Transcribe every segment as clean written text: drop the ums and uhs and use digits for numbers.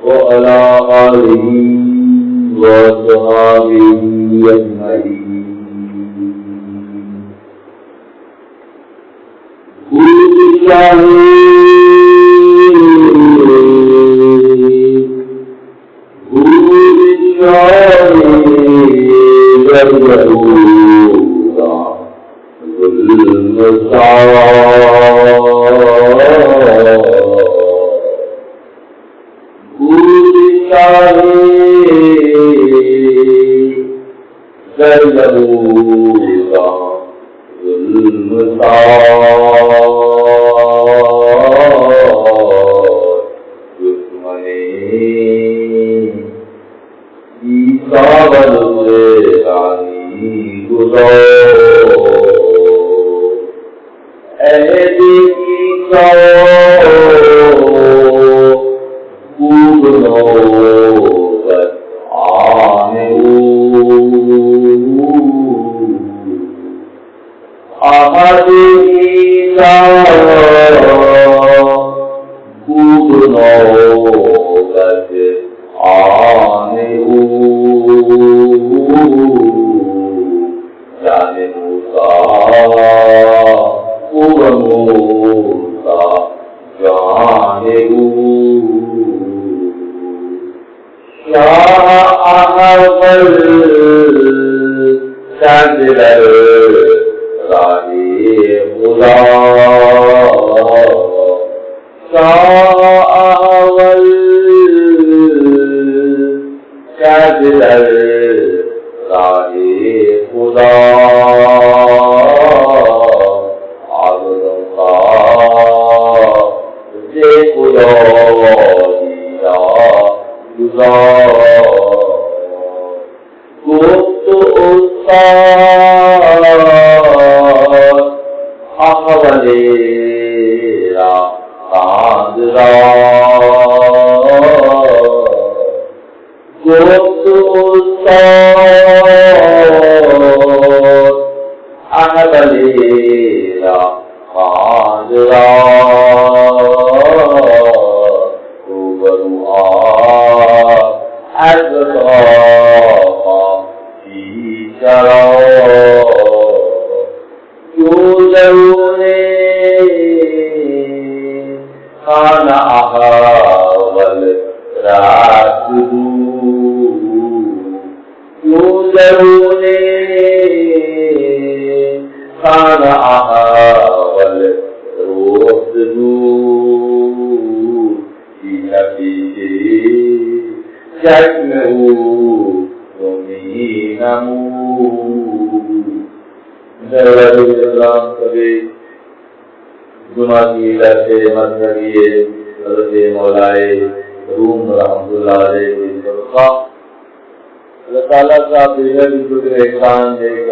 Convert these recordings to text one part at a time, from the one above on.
وعلى آله وصحبه أجمعين.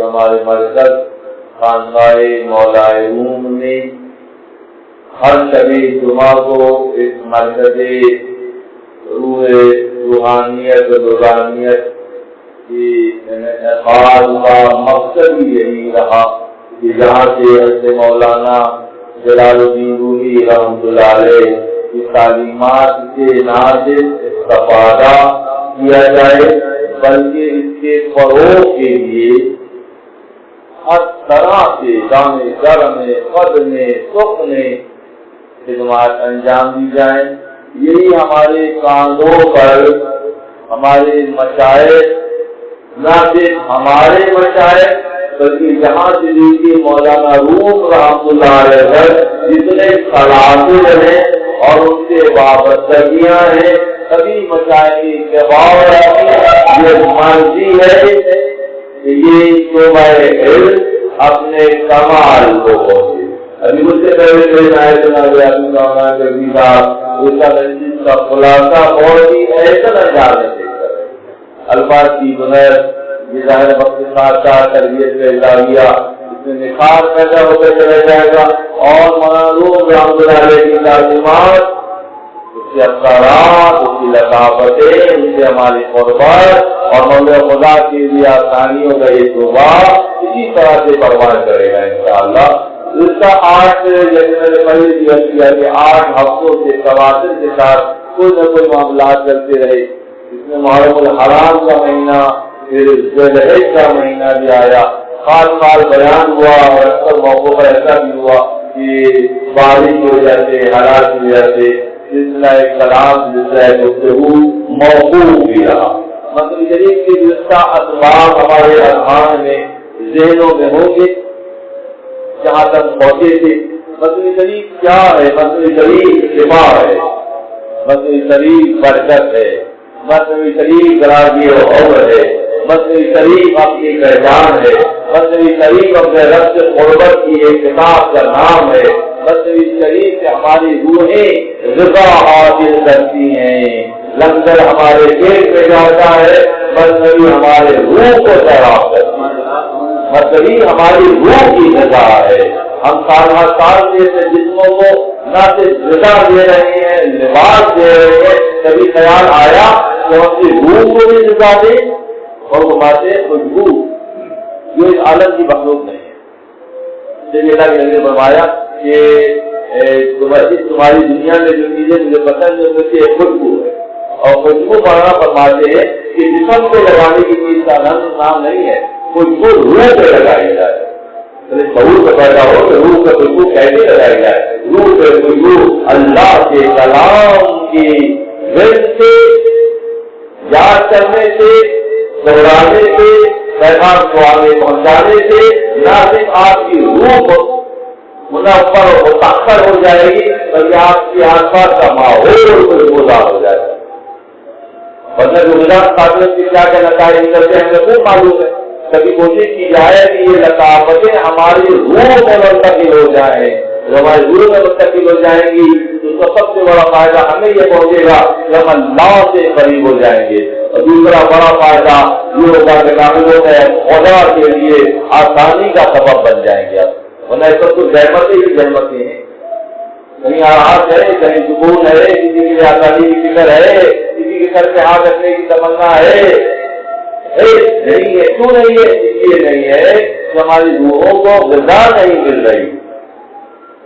ہمارے مرکز خانقاہ مولا روم میں ہر شب جمعہ کو اس مرکز روحانیت نورانیت کی انعقاد کا مقصد ہی یہی رہا کہ جہاں سے حضرت مولانا جلال الدین رومی رحمۃ اللہ علیہ کی تعلیمات سے نہ صرف استفادہ کیا جائے بلکہ اس کے فروغ کے لیے ہر طرح سے دانے در میں قد میں سکھ میں خدمات انجام دی جائیں. یہی ہمارے کاندھوں پر ہمارے مشائخ نہ صرف ہمارے مشائخ بلکہ جہاں سے دیکھیے مولانا روم رحمۃ اللہ علیہ جتنے خلاصے رہے اور ان سے وابستگیاں ہیں سبھی مشائخ کے باوجود یہ مرضی ہے کہ یہ شعبہ علم اپنے کمال کو پہنچے. ابھی مجھ سے پہلے کا خلاصہ بہت ہی احسن انداز میں پیش کر رہے ہیں. الفاظ کی بغیر یہ ظاہر وقت کے ساتھ ساتھ تربیت کا الہیہ اس میں نکھار پیدا ہوتے چلا جائے گا اور مولانا روم رحمۃ اللہ علیہ کی تعلیمات اس کے اثرات اس کی لطافتیں ان سے ہماری قربت اور مولا خدا کی لیے آسانیوں کا یہ صبح اسی طرح سے پروان کرے گا. انشاءاللہ. اس کا 8 جیسے میں نے پہلے ذکر کیا کہ 8 ہفتوں سے تواتر کے ساتھ کوئی نہ کوئی معاملات چلتے رہے. اس میں محرم الحرام کا مہینہ، پھر ذوالحج کا مہینہ بھی آیا، خاص خاص بیان ہوا، اور اکثر موقعوں پر ایسا بھی ہوا کہ بارش کی وجہ سے، حالات کی وجہ سے سلسلہ کلام، سلسلہ گفتگو موقوف بھی رہا. مطلب شریف کے جس کا اسباب ہمارے اذہان میں، ذہنوں میں ہوں گے جہاں تک پہنچے تھے. مطلب شریف کیا ہے؟ مطلب شریف شفا ہے، مطلب شریف برکت ہے، مطلب شریف راضی و عمر ہے، مطلب شریف اپنی پہچان ہے، مطلب شریف اپنے رب سے قربت کی ایک کتاب کا نام ہے. مطلب شریف سے ہماری روحیں رضا حاصل کرتی ہیں. لنگر ہمارے پیٹ میں جاتا ہے، مطلب ہمارے روح کو سیراب کرتی ہے، مطلب ہماری روح کی غذا ہے. ہم سال ہر سال سے جسموں کو نہ صرف غذا دے رہے ہیں، لباس دے رہے ہیں. کبھی خیال آیا کہ ہم اپنی روح کو بھی غذا دیں اور گھماتے خوشبو جو اس عالم کی مخلوق نہیں ہے. اللہ کے نبی فرمایا کہ تمہاری دنیا میں جو چیزیں مجھے پسند ہے ان میں سے ایک خوشبو ہے. اور خوشبو مولانا فرماتے ہیں کہ جسم پہ لگانے کی چیز کا نام نہیں ہے، خوشبو روح پہ لگائی جائے. شعور سے پیدا ہو تو روح پہ خوشبو کیسے لگائی جائے؟ روح پہ خوشبو اللہ کے کلام کی ورد سے، یاد کرنے سے، دوہرانے سے، پیغام کو آگے پہنچانے سے نہ صرف آپ کی روح کو منور و متاثر ہو جائے گی بلکہ آپ کے آس پاس کا ماحول خوشبودار ہو جائے گا. ورنہ جو غذا قابلیت کی کیا کیا نتائج نکلتے ہیں ہمیں خوب معلوم ہے. کبھی کوشش کی جائے کہ یہ لطافتیں ہماری روح میں منتقل ہو جائیں. جو ہماری روح میں منتقل ہو جائیں گی تو اس کا سب سے بڑا فائدہ ہمیں یہ پہنچے گا کہ ہم اللہ سے قریب ہو جائیں گے. اور دوسرا بڑا فائدہ یہ ہوگا کہ کاملوں میں خدا کے لیے آسانی کا سبب بن جائیں گے. ورنہ اس وقت کچھ رحمتیں ہی رحمتیں ہیں. کہیں آراز ہے، کہیں سکون ہے، کسی کے لیے آزادی کی فکر ہے، کسی کے سر پہ ہاتھ رکھنے کی تمنا ہے. نہیں ہے. کیوں نہیں ہے؟ اس لیے نہیں ہے کہ ہماری روحوں کو غذا نہیں مل رہی.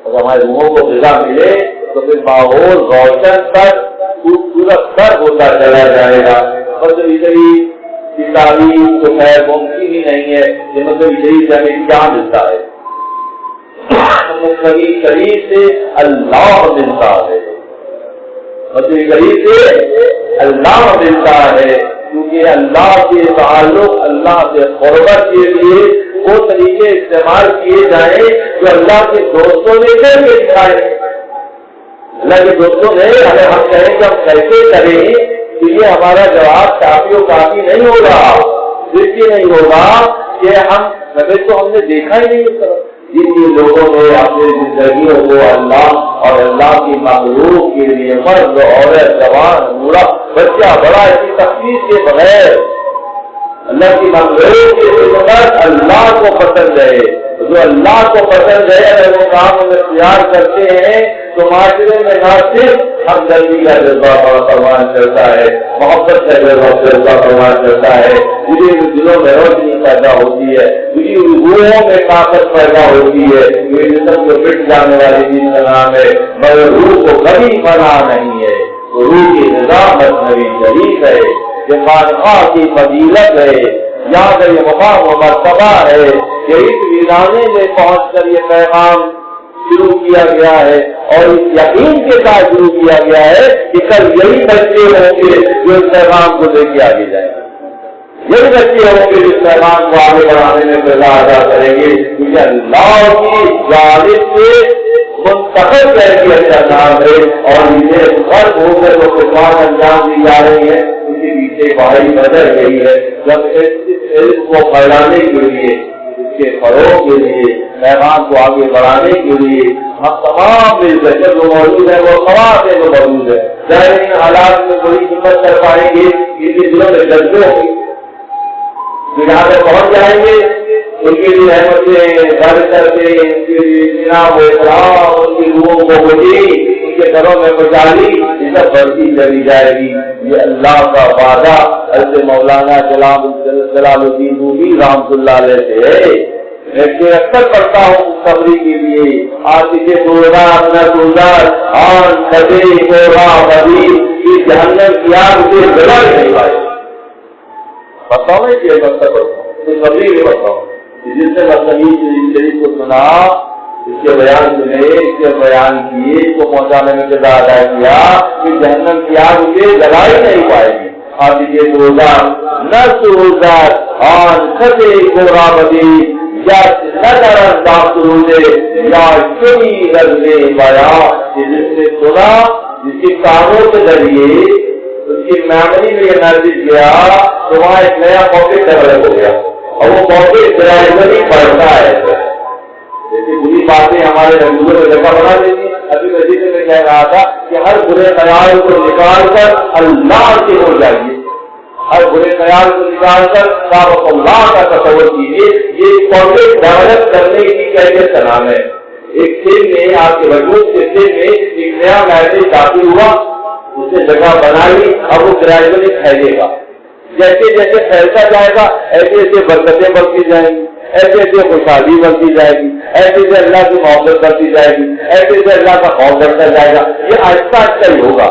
اگر ہماری روحوں کو غذا ملے تو پھر ماحول روشن تک خوبصورت تر ہوتا چلا جائے گا. مطلب ادھری کی تعلیم تو خیر ممکن ہی نہیں ہے کہ مطلب ادھری سے ہمیں کیا ملتا ہے. مطلب شریف سے اللہ ملتا ہے، مطلب شریف سے اللہ ملتا ہے. کیونکہ اللہ کے تعلق، اللہ سے قربت کے لیے وہ طریقے استعمال کیے جائیں جو اللہ کے دوستوں نے کر کے دکھائے. اللہ کے دوستوں نے اگر ہم کہیں کہ ہم کیسے کریں تو یہ ہمارا جواب کافی و کافی نہیں ہوگا. اس لیے نہیں ہوگا کہ ہم نے دیکھا ہی نہیں اس طرح. جن لوگوں نے اپنی زندگیوں کو اللہ اور اللہ کی مخلوق کے لیے، مرد عورت جوان بوڑھا بچہ بڑا، ایسی تفصیل کے بغیر اللہ کی مخلوق کی خدمت اللہ کو پسند ہے. جو اللہ کو پسند ہے اگر وہ کام اختیار کرتے ہیں تو معاشرے میں نہ صرف ہمدردی کا جذبہ پروان چلتا ہے، محبت کا جذبہ پروان چلتا ہے، دلوں میں روشنی پیدا ہوتی ہے، روحوں میں طاقت پیدا ہوتی ہے. یہ جسم کو مٹ جانے والی چیز کا نام ہے مگر روح کو کبھی بنا نہیں ہے. تو روح کی نظامت نبی شریف ہے، یہ خانقاہ کی فضیلت ہے. یہاں کا یہ مقام و مرتبہ ہے کہ اس ویرانے میں پہنچ کر یہ پیغام شروع کیا گیا ہے اور اس یقین کے ساتھ شروع کیا گیا ہے کہ کل یہی بچے ہوں گے جو اس پیغام کو لے کے آگے جائیں گے. یہی بچے ہوں گے جس پیغام کو آگے بڑھانے میں کردار ادا کریں گے. کیونکہ اللہ کی جانب سے منتخب کر کے اچھا نام ہے اور انہیں غرب ہو کر جو خدمات انجام دی جا رہی ہے ان کے پیچھے بھائی بدل گئی ہے. جب اس علم کو پھیلانے کے لیے، اس کے فروغ کے لیے، پیغام کو آگے بڑھانے کے لیے ہم تمام مل کر جب وہ موجود ہے وہ تمام سے موجود ہے. ظاہر ان حالات میں کوئی ہمت کر پائیں گے ان کے دلوں میں جذبے ہوں گے. جہاں تک پہنچ جائیں گے ان کے لیے احمدیں درد کرتے، ان کے لیے انعام و احترام، ان کی روحوں کو بچی، ان کے گھروں میں بچالی، یہ سب بڑھتی چلی جائے گی. یہ اللہ کا وعدہ حضرت مولانا جلال الدین رومی رحمۃ اللہ علیہ سے ہے میں اکثر پڑھتا ہوں صبری کے لیے آتش سوزا نہ سوزا اور کبھی سوزا کبھی جہنم کی آگ سے جلا نہیں پائے پڑھتا ہوں کہ اکثر پڑھتا ہوں تو صبری بھی پڑھتا ہوں جس نے مصنوعی شریف کو سنا اس کے بیان سنے اس کے بیان کیے اس کو پہنچانے میں کردار ادا کیا کہ جہنم کی آگ اسے جلا ہی نہیں پائے گی آتش سوزا نہ سوزا اور کبھی سوزا کبھی یا نظر داخلے یا چوری رضے پایا جس نے سنا جس کے کانوں کے ذریعے اس کی میموری میں یہ نرجس گیا تو وہاں ایک نیا پاکٹ ڈیولپ ہو گیا اور وہ پاکٹ ڈرائیوری پڑھتا ہے جیسے بری باتیں ہمارے رنگولوں میں جگہ بنا دیتی ابھی وزیر میں کہہ رہا تھا کہ ہر برے خیال کو نکال کر اللہ سے ہو جائیے ہر برے خیال کو نکال کر صاحب اللہ کا تصور کیجیے یہ پاکٹ ڈیولپ کرنے کی کیفیت کا نام ہے ایک کھیل میں آپ کے وجود کے کھیل میں ایک نیا میسج داخل ہوا اس نے جگہ بنائی اب وہ گریجولی پھیلے گا جیسے جیسے پھیلتا جائے گا ایسے ایسے برکتیں بڑھتی جائیں گی ایسے ایسے خوشحالی بڑھتی جائے گی ایسے ایسے اللہ کی محبت بڑھتی جائے گی ایسے ایسے اللہ کا خوف بڑھتا جائے گا یہ آہستہ آہستہ ہی ہوگا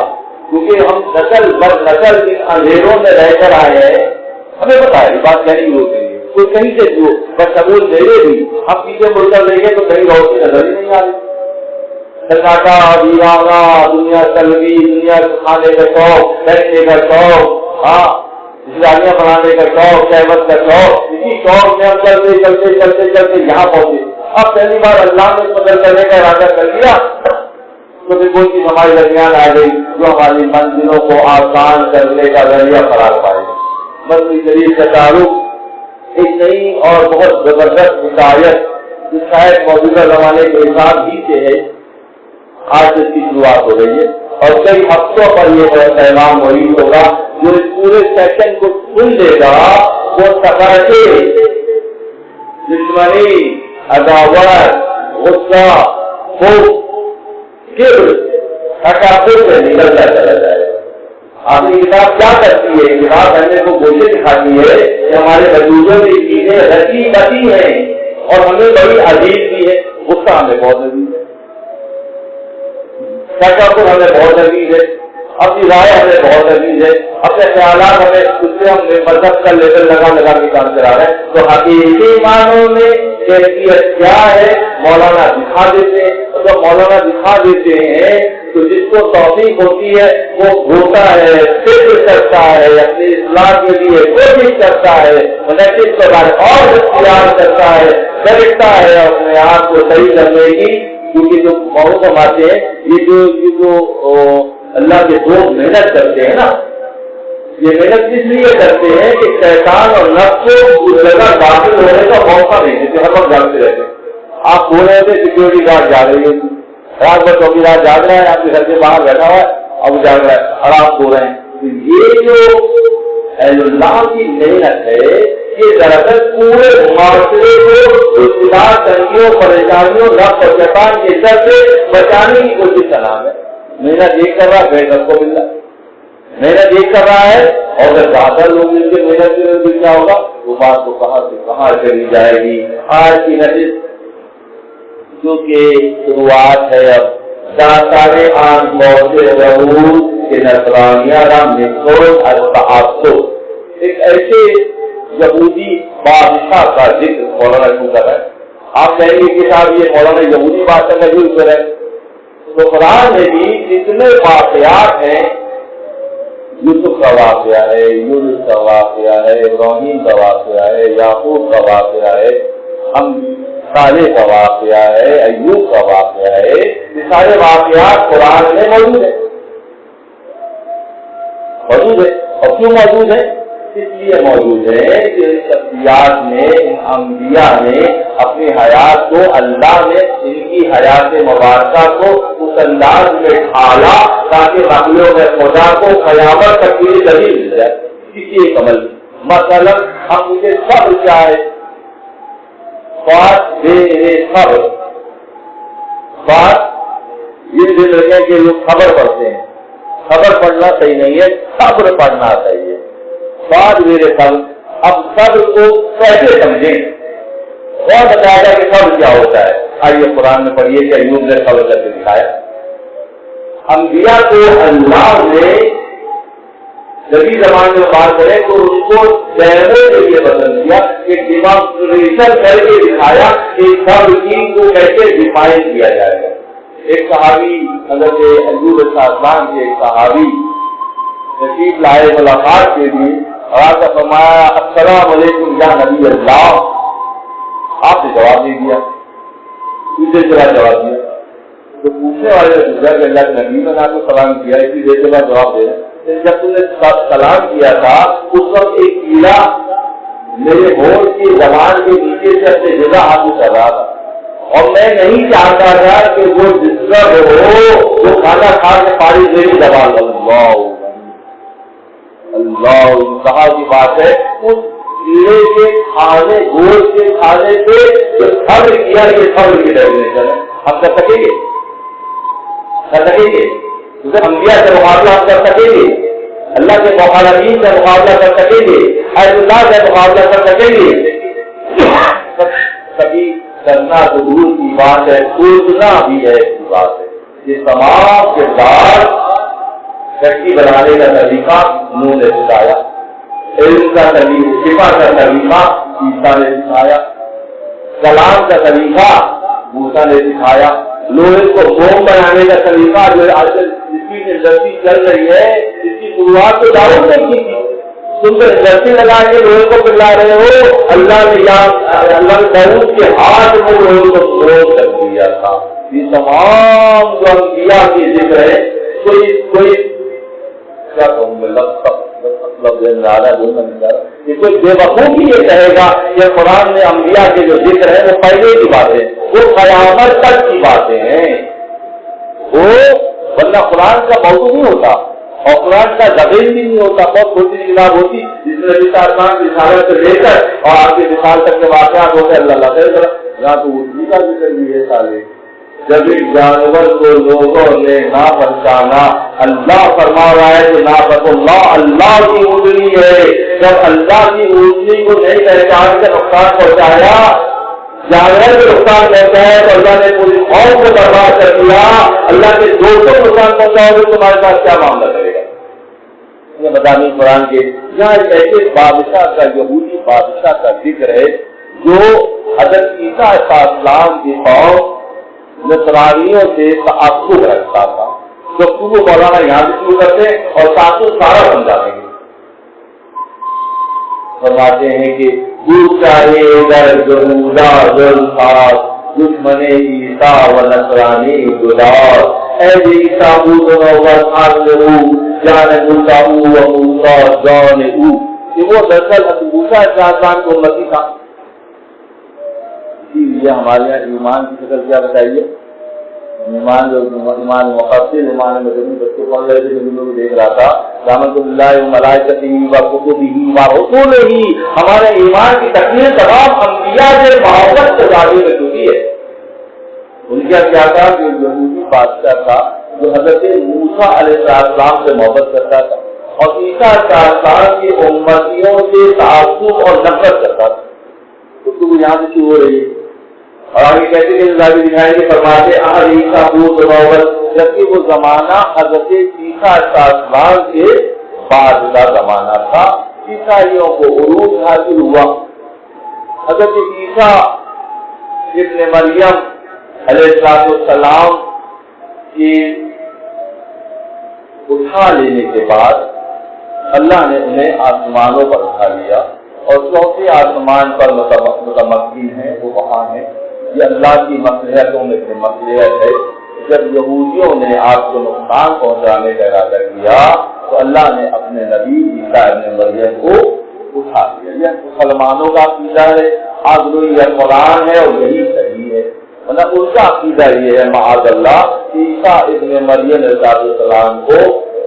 کیونکہ ہم نسل بر نسل ان اندھیروں میں رہ کر آئے ہیں ہمیں پتا ہے بات کہنے کی ضرورت نہیں ہے کوئی کہیں سے جو بس سبول دے دے بھی ہم پیچھے مڑ کر دیکھیں تو کہیں روشنی نظر ہی نہیں آ رہی سناٹا ویرانا دنیا چلوی دنیا کھانے کا شوق بیٹھنے کا شوق ہاں اسلامیہ بنانے کا شوق شہبت کا شوق اسی شوق میں ہم چلتے چلتے چلتے چلتے یہاں پہنچے اب پہلی بار اللہ نے بدل کرنے کا ارادہ کر لیا تو پھر کوئی چیز ہمارے درمیان آ گئی جو ہماری منزلوں کو آسان کرنے کا ذریعہ قرار پائے مصنوعی شریف کا تعلق ایک نئی اور بہت زبردست ہدایت جو شاید موجودہ زمانے کے حساب ہی سے ہے آج اس کی شروعات ہو رہی ہے اور کئی ہفتوں پر یہ پیغام موجود ہوگا جو اس پورے سیشن کو سن لے گا وہ تقاضے دشمنی عداوت غصہ خوف کبر تکبر سے نکلتا چلا جائے آپ کی کتاب کیا کرتی ہے کتاب ہمیں کو گوشے دکھاتی ہے کہ ہمارے وجودوں میں چیزیں رچی بچی ہیں اور ہمیں بڑی عجیب بھی ہے غصہ ہمیں بہت عجیب ہے تکبر ہمیں بہت عزیز ہے اپنی رائے ہمیں بہت عزیز ہے اپنے خیالات ہمیں اس سے ہم مذہب کا لیبل لگا کے کام چلا رہے ہیں تو حقیقی معنوں میں کیفیت کیا ہے مولانا دکھا دیتے ہیں جب مولانا دکھا دیتے ہیں تو جس کو توفیق ہوتی ہے وہ ہوتا ہے فکر کرتا ہے اپنی اصلاح کے لیے کوشش کرتا ہے مناسب کے بارے اور اختیار کرتا ہے کرتا ہے اپنے آپ کو صحیح کرنے کی کیونکہ جو بہت کماتے ہیں یہ جو اللہ کے دوست محنت کرتے ہیں نا یہ محنت اس لیے کرتے ہیں کہ شیطان اور نفس کو اس جگہ داخل ہونے کا موقع نہیں دیتے ہر وقت جانتے رہتے آپ بول رہے تھے سیکورٹی گارڈ جا رہی ہے رات بھر چوکیدار جاگ رہا ہے آپ کے گھر کے باہر بیٹھا ہوا ہے اب جاگ رہا ہے اور آپ سو رہے ہیں یہ جو اللہ کی محنت ہے یہ دراصل پورے معاشرے کو اختلاف تنگیوں پریشانیوں نفس اور شیطان کے سر سے بچانے کی کوشش کا نام ہے محنت ایک کر رہا ہے پھر سب کو مل رہا ہے محنت ایک کر رہا ہے اور اگر زیادہ لوگ مل کے محنت مل کیا ہوگا وہ بات کو کہاں سے کہاں چلی جائے گی آج کی نشست جو کہ شروعات ہے اب سارے آن موضوع ضرور کہ نصرانیہ رام نسوس التعصب ایک ایسے یہودی بادشاہ کا ذکر مولانا کیوں کر رہا ہے آپ کہیں گے کہ صاحب یہ مولانا یہودی بادشاہ کا کیوں کر رہا ہے تو قرآن میں بھی جتنے واقعات ہیں یوسف کا واقعہ ہے یونس کا واقعہ ہے ابراہیم کا واقعہ ہے یعقوب کا واقعہ ہے ہم صالح کا واقعہ ہے ایوب کا واقعہ ہے یہ سارے واقعات قرآن میں موجود ہیں اور کیوں موجود ہے اس لیے موجود ہے کہ ان شخصیات نے ان انبیاء نے اپنی حیات کو اللہ نے ان کی حیات مبارکہ کو اس انداز میں ڈھالا تاکہ مخلوق خدا کو قیامت تک کی دلیل مل جائے کسی ایک عمل مثلا ہم مجھے صبر کیا ہے بات صبر بات یہ دل رکھے کہ لوگ خبر پڑھتے ہیں خبر پڑھنا صحیح نہیں ہے صبر پڑھنا چاہیے بات میرے سب اب صبر کو کیسے سمجھیں اور بتایا گا کہ قبر کیا ہوتا ہے. آئیے قرآن میں پڑھیے کہ ایوب نے قبر کر کے دکھایا. انبیاء کو اللہ نے جدید زمانے میں بات کریں تو اس کو ڈیمو کے لیے پسند کیا کہ ڈیمانسٹریشن کر کے دکھایا کہ سب چیز کو کیسے ڈیفائن کیا جائے گا. ایک صحابی حضرت ایوب علیہ السلام کے ایک صحابی تشریف لائے ملاقات کے لیے اور آپ کا فرمایا السلام علیکم یا نبی اللہ. آپ نے جواب نہیں دیا, دوسرے جواب دیا تو پوچھنے والے نے پوچھا کہ اللہ کے نبی میں نے آپ کو سلام کیا اسی دیکھ کے جواب دے. جب تم نے سلام کیا تھا اس وقت ایک کیڑا میرے ہونٹ کی زبان کے نیچے سے اپنے جگہ حاصل کر رہا تھا اور میں نہیں چاہتا تھا کہ وہ ڈسٹرب ہو, وہ کھانا کھا کے پاری میری زبان. اللہ کہا کی بات ہے. اس کیڑے کے کھانے گوشت کے کھانے سے جو صبر کیا یہ صبر کی ڈیفینیشن ہے. ہم کر سکیں گے انبیاء سے مقابلہ ہم کر سکیں گے, اللہ کے مخالفین سے مقابلہ کر سکیں گے, اللہ سے مقابلہ کر سکیں گے؟ کبھی کرنا تو دور کی بات ہے, سوچنا بھی ہے کی بات ہے. یہ تمام کردار کشتی بنانے کا طریقہ نوح نے سکھایا, علم کا طریقہ شفا کا طریقہ عیسیٰ نے سکھایا, کلام کا طریقہ موسیٰ نے سکھایا, لوہے کو موم بنانے کا طریقہ جو آج جس کی انڈسٹری چل رہی ہے اس کی شروعات تو داؤد نے کی تھی. تم تو انڈسٹری لگا کے لوہے کو پلا رہے ہو. اللہ نے داؤد کے ہاتھ میں لوہے کو موم کر دیا تھا. یہ تمام جو انبیاء کی ذکر ہے کوئی کیا کہوں میں یہ کوئی بے وقوفی یہ کہے گا کہ قرآن میں انبیاء کے جو ذکر ہے وہ پہلے کی باتیں, وہ قیامت تک کی باتیں ہیں. وہ ورنہ قرآن کا موضوع نہیں ہوتا اور قرآن کا زبین بھی نہیں ہوتا. بہت چھوٹی کتاب ہوتی جس میں نبی آسمان کی رسالت سے لے کر اور آپ کے مثال تک کے واقعات ہوتے اللہ خیر. یہاں تو اردو کا ذکر بھی ہے سالے. جب ایک جانور کو لوگوں نے نہ پہچانا, اللہ فرما رہا ہے کہ نہ اللہ اللہ کی اونگلی ہے. جب اللہ کی اونگلی کو نہیں پہچان کے نقصان پہنچایا, جانور کو نقصان پہنچایا تو اللہ نے پوری قوم کو برباد کر دیا. اللہ کے دوستوں کو نقصان پہنچاؤ گے تمہارے پاس کیا معاملہ کرے گا؟ یہ مضامین قرآن کے یہاں ایک ایسے بادشاہ کا یہودی بادشاہ کا ذکر ہے جو حضرت عیسیٰ علیہ السلام کی قوم نصرانیوں سے تعصب رکھتا تھا. جو پورے مولانا یہاں سے شروع کرتے اور تعصب سارا سمجھا دیں گے. فرماتے ہیں کہ دشمن عیسیٰ و نصرانی گدار وہ دراصل موسیٰ علیہ السلام کو امتی تھا. یہ ہمارے یہاں ایمان کی شکل کیا بتائیے؟ ایمان جو ایمان مقصد ایمان مدنی بچوں پڑھ رہے تھے لوگ دیکھ رہا تھا رحمۃ اللہ ملائکتہ و کتبہ و رسولہ. ہمارے ایمان کی تکمیل تمام انبیاء سے محبت سے ظاہر میں ہوتی ہے. ان کا کیا تھا کہ یہودی بادشاہ تھا جو حضرت موسیٰ علیہ السلام سے محبت کرتا تھا اور عیسیٰ علیہ السلام کی امتیوں سے تعصب اور نفرت کرتا تھا. تو یہاں سے شروع ہو رہی ہے اور آگے کہتے ہیں دکھائیں گے فرماتے جبکہ وہ زمانہ حضرت عیسیٰ علیہ السلام کے بعد کا زمانہ تھا. عیسائیوں کو عروج حاصل ہوا. حضرت عیسیٰ ابن مریم علیہ السلام کی اٹھا لینے کے بعد اللہ نے انہیں آسمانوں پر اٹھا لیا اور چوتھے آسمان پر متمکن ہیں وہ وہاں ہیں. یہ اللہ کی مصلحتوں میں سے مصلحت ہے. جب یہودیوں نے آپ کو نقصان پہنچانے کا ارادہ کیا تو اللہ نے اپنے نبی عیسیٰ ابن مریم کو اٹھا لیا. یہ مسلمانوں کا عقیدہ ہے, آج یہ قرآن ہے اور یہی صحیح ہے. مطلب ان کا عقیدہ یہ ہے معاذ اللہ عیسیٰ ابن مریم علیہ السلام کو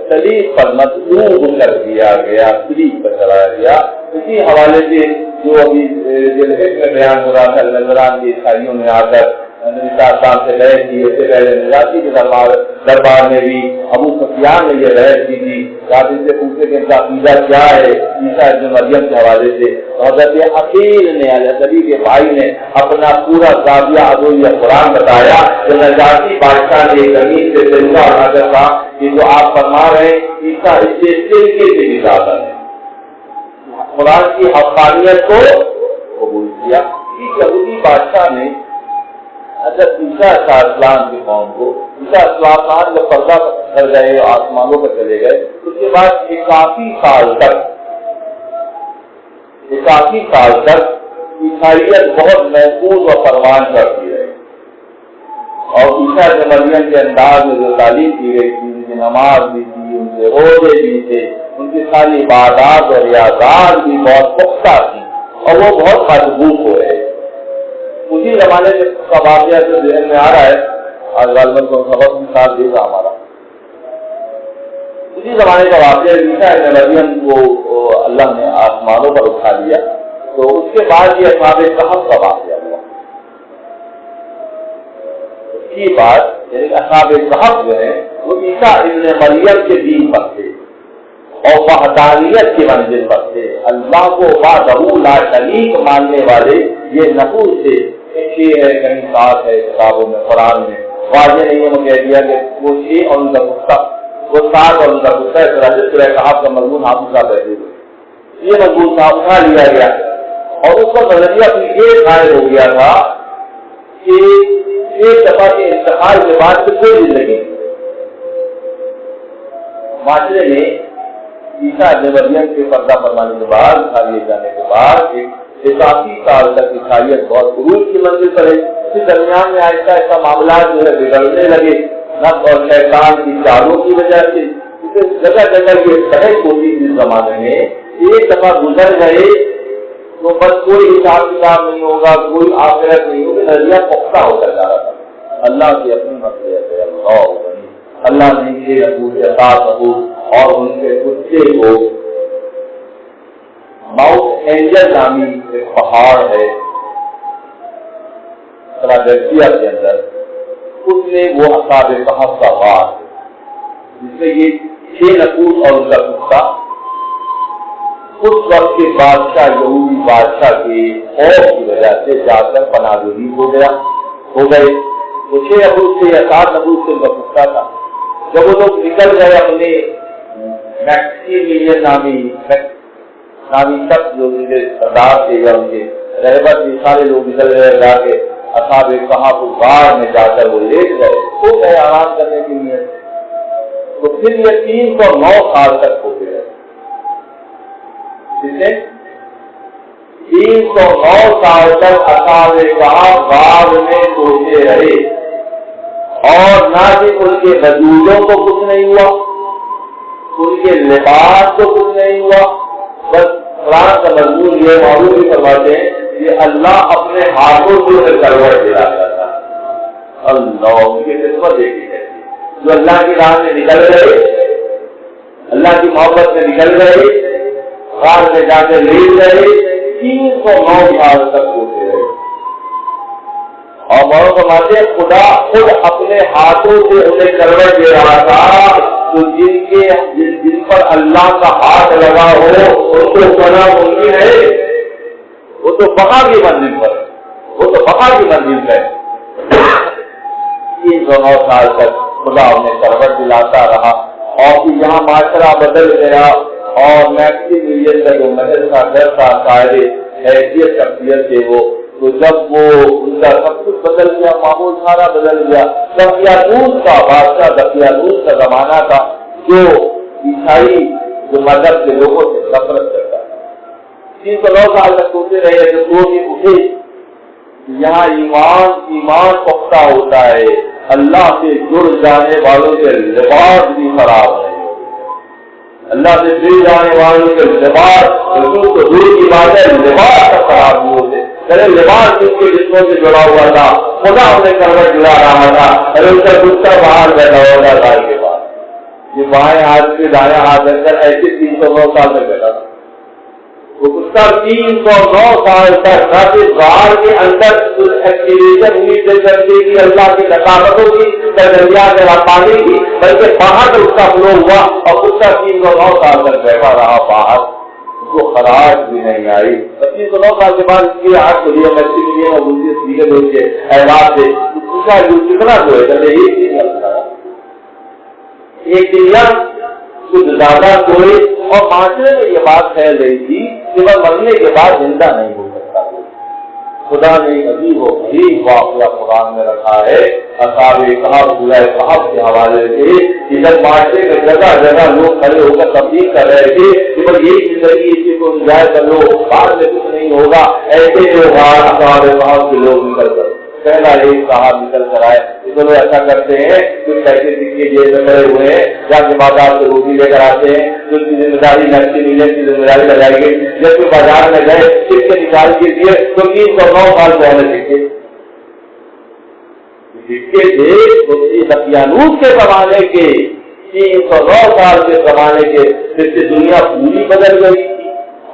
صلیب پر مطلوب کر دیا گیا, صلیب پر چلایا گیا. اسی حوالے سے جو ابھی میں بیان ہو رہا تھا نظران کے عیسائیوں نے آ کر نبی صاحب سے بحث کی، اس سے پہلے نجاشی کے دربار میں بھی ابو سفیان نے یہ بحث کی تھی، آپ ان سے پوچھے کہ ان کا عقیدہ کیا ہے عیسیٰ ابن مریم کے حوالے سے. حضرت عقیل نے علی کے بھائی نے اپنا پورا زاویہ ادویہ قرآن بتایا کہ نجاشی بادشاہ نے ایک امیر سے طریقہ اٹھا کر کہا کہ جو آپ فرما رہے ہیں عیسیٰ اس سے طریقے سے بھی زیادہ ہے. قرآن کی حقانیت کو قبول کیا. یہودی بادشاہ نے حضرت عیسیٰ علیہ السلام کی قوم کو، عیسیٰ علیہ السلام جب پردہ کر گئے آسمانوں پر چلے گئے، اس کے بعد 81 سال تک عیسائیت بہت محفوظ و پروان کرتی رہی. اور عیسیٰ ابن مریم کے انداز میں جو تعلیم کی گئی تھی، ان کی نماز بھی تھی، ان کے روزے بھی تھے، ان کی ساری عبادات اور ریاضات بھی بہت پختہ تھی اور وہ بہت مضبوط ہو رہے. اسی زمانے کا واقعہ جو ذہن میں آ رہا ہے، آج غالباً کو سبق بھی ساتھ دے گا ہمارا. اسی زمانے کا واقعہ عیسیٰ ابن مریم کو اللہ نے آسمانوں پر اٹھا لیا، تو اس کے بعد یہ اصحاب کہف کا واقعہ ہوا. اس کی بات یعنی اصحاب کہف جو ہے وہ عیسیٰ ابن مریم کے دین پر تھے اور وحدانیت کی منزل پر تھے. اللہ کو وحدہ لا شریک ماننے والے یہ نفوس تھے. شیر ہے، کہیں ساتھ ہے کتابوں میں، قرآن میں واضح نہیں ہے. کہہ دیا کہ وہ شیر اور ان کا کتا، وہ ساتھ اور ان کا کتا سورہ کہف کا مضمون آپ کا بیٹھے ہوئے. یہ مضمون صاحب اٹھا لیا گیا اور اس کا نظریہ اپنی یہ قائم ہو گیا تھا کہ ایک دفعہ کے انتقال کے بعد سے کوئی زندگی معاشرے میں عیسیٰ ابن مریم کے پردہ فرمانے کے بعد، اٹھا لیے جانے کے بعد 81 سال تک عیسائیت بہت عروج کی منزل پر ہے. اسی درمیان میں آہستہ آہستہ معاملات جو ہے بگڑنے لگے، نفس اور شیطان کی چالوں کی وجہ سے. جگہ جگہ یہ بحث ہوتی تھی اس زمانے میں. ایک دفعہ گزر گئے تو بس کوئی حساب کتاب نہیں ہوگا، کوئی آخرت نہیں ہوگی. نظریہ پختہ ہوتا جا رہا تھا. اللہ کی اپنی مصلحت ہے. اللہ نے یہ رسول اور ان کے کتے کو ماؤنٹ اینجل نامی ایک پہاڑ ہے فلاڈیلفیا کے اندر، اس نے وہ اصحاب کہف کا غار جس میں یہ 6 نفوس اور ان کا کتا اس وقت کے بادشاہ یہودی بادشاہ کے خوف کی وجہ سے جا کر پناہ گزین ہو گئے. وہ 6 نفوس سے یا 7 نفوس سے ان کا کتا تھا. جب وہ لوگ نکل گئے اپنے میکسیملین نامی شخص جو ان کے سردار تھے یا ان کے رہبر تھے، سارے لوگ نکل گئے جا کے اصحاب کہف غار میں جا کر وہ لیٹ گئے، سو گئے آرام کرنے کے لیے. تو پھر یہ 309 سال تک ہوتے رہے. 309 سال تک اصحاب کہف غار میں سوتے رہے اور نہ کہ ان کے وجودوں کو کچھ نہیں ہوا، ان کے لباس کو کچھ نہیں ہوا. بس قرآن کا مضمون یہ معلوم بھی کرواتے ہیں کہ اللہ اپنے ہاتھوں سے انہیں کروٹ دلاتا تھا. اللہ ان کی قسمت دیکھی ہے جو اللہ کی راہ میں نکل گئے، اللہ کی محبت میں نکل گئے، غار میں جا کے لیٹ گئے. 309 سال تک ہوتے رہے. اور مولانا فرماتے ہیں خدا خود اپنے ہاتھوں سے انہیں کروٹ دے رہا تھا. تو جن پر اللہ کا ہاتھ لگا ہو ان کو پڑھنا ممکن ہے، وہ تو بقا کی منزل پر، وہ تو بقا کی منزل ہے. 309 سال تک خدا انہیں کروٹ دلاتا رہا. اور پھر یہاں معاشرہ بدل گیا اور میکسیملین کا جو محل کا گھر تھا قائد حیثیت شخصیت تھے وہ، تو جب وہ ان کا سب کچھ بدل گیا، ماحول سارا بدل گیا. دقیانوس کا بادشاہ دقیانوس کا زمانہ تھا جو عیسائی جو مذہب کے لوگوں سے نفرت کرتا تھا. 309 سال تک سوچتے رہے کہ وہ بھی اٹھے. یہاں ایمان پختہ ہوتا ہے. اللہ سے جڑ جانے والوں کے لباس بھی خراب نہیں ہوتے. اللہ سے جڑ جانے والوں کے لباس رسول کو دور کی بات ہے، لباس کا خراب نہیں ہوتے. لباس جن کے جسموں سے جڑا ہوا تھا خدا انہیں کروٹ دلا رہا تھا. ارے اس کا کتا باہر بیٹھا ہوا تھا گھر کے بعد، یہ بائیں ہاتھ سے دائیں ہاتھ رکھ کر ایسے 309 سال تک بیٹھا تھا. اس کا 309 سال تک اس غار کے اندر ایکٹیویشن ہوئی جلدی کی اللہ کی نقابتوں کی تجلیات پانی کی، بلکہ باہر اس کا فلو ہوا اور اس کا 309 سال تک بیٹھا رہا باہر، اس کو خراش بھی نہیں آئی۔ 309 سال کے بعد اس کی آنکھ کھلی ہے، مچھلی ملی ہے اور دوسری سیگے ہوئی کے احباب سے اس کا کتنا جو ہے ایک دن یا کچھ زیادہ کوئی، اور معاشرے میں یہ بات پھیل رہی تھی کہ وہ مرنے کے بعد زندہ نہیں ہو سکتا۔ خدا نے عجیب و غریب واقعہ قرآن میں رکھا ہے، اصحاب کہف سورہ کہف کے حوالے سے، کہ جب معاشرے میں جگہ جگہ لوگ کھڑے ہو کر تبلیغ کر رہے تھے کہ بس یہی زندگی اسی کو انجوائے کر لو، بعد میں کچھ نہیں ہوگا، ایسے جو اصحاب کہف کے لوگ نکل کر پہلا ایک صاحب نکل کر آئے، چلو ایسا کرتے ہیں، کچھ پیسے سکے جیب میں پڑے ہوئے ہیں، یا کہ بازار سے روٹی لے کر آتے ہیں، جو کی ذمہ داری نقشی ملنے کی ذمہ داری لگائی گئی، جب کوئی بازار میں گئے سکے نکال کے دیے تو 309 سال پہلے سکے تھے دقیانوس کے زمانے کے، 309 سال کے زمانے کے، جس سے دنیا پوری بدل گئی۔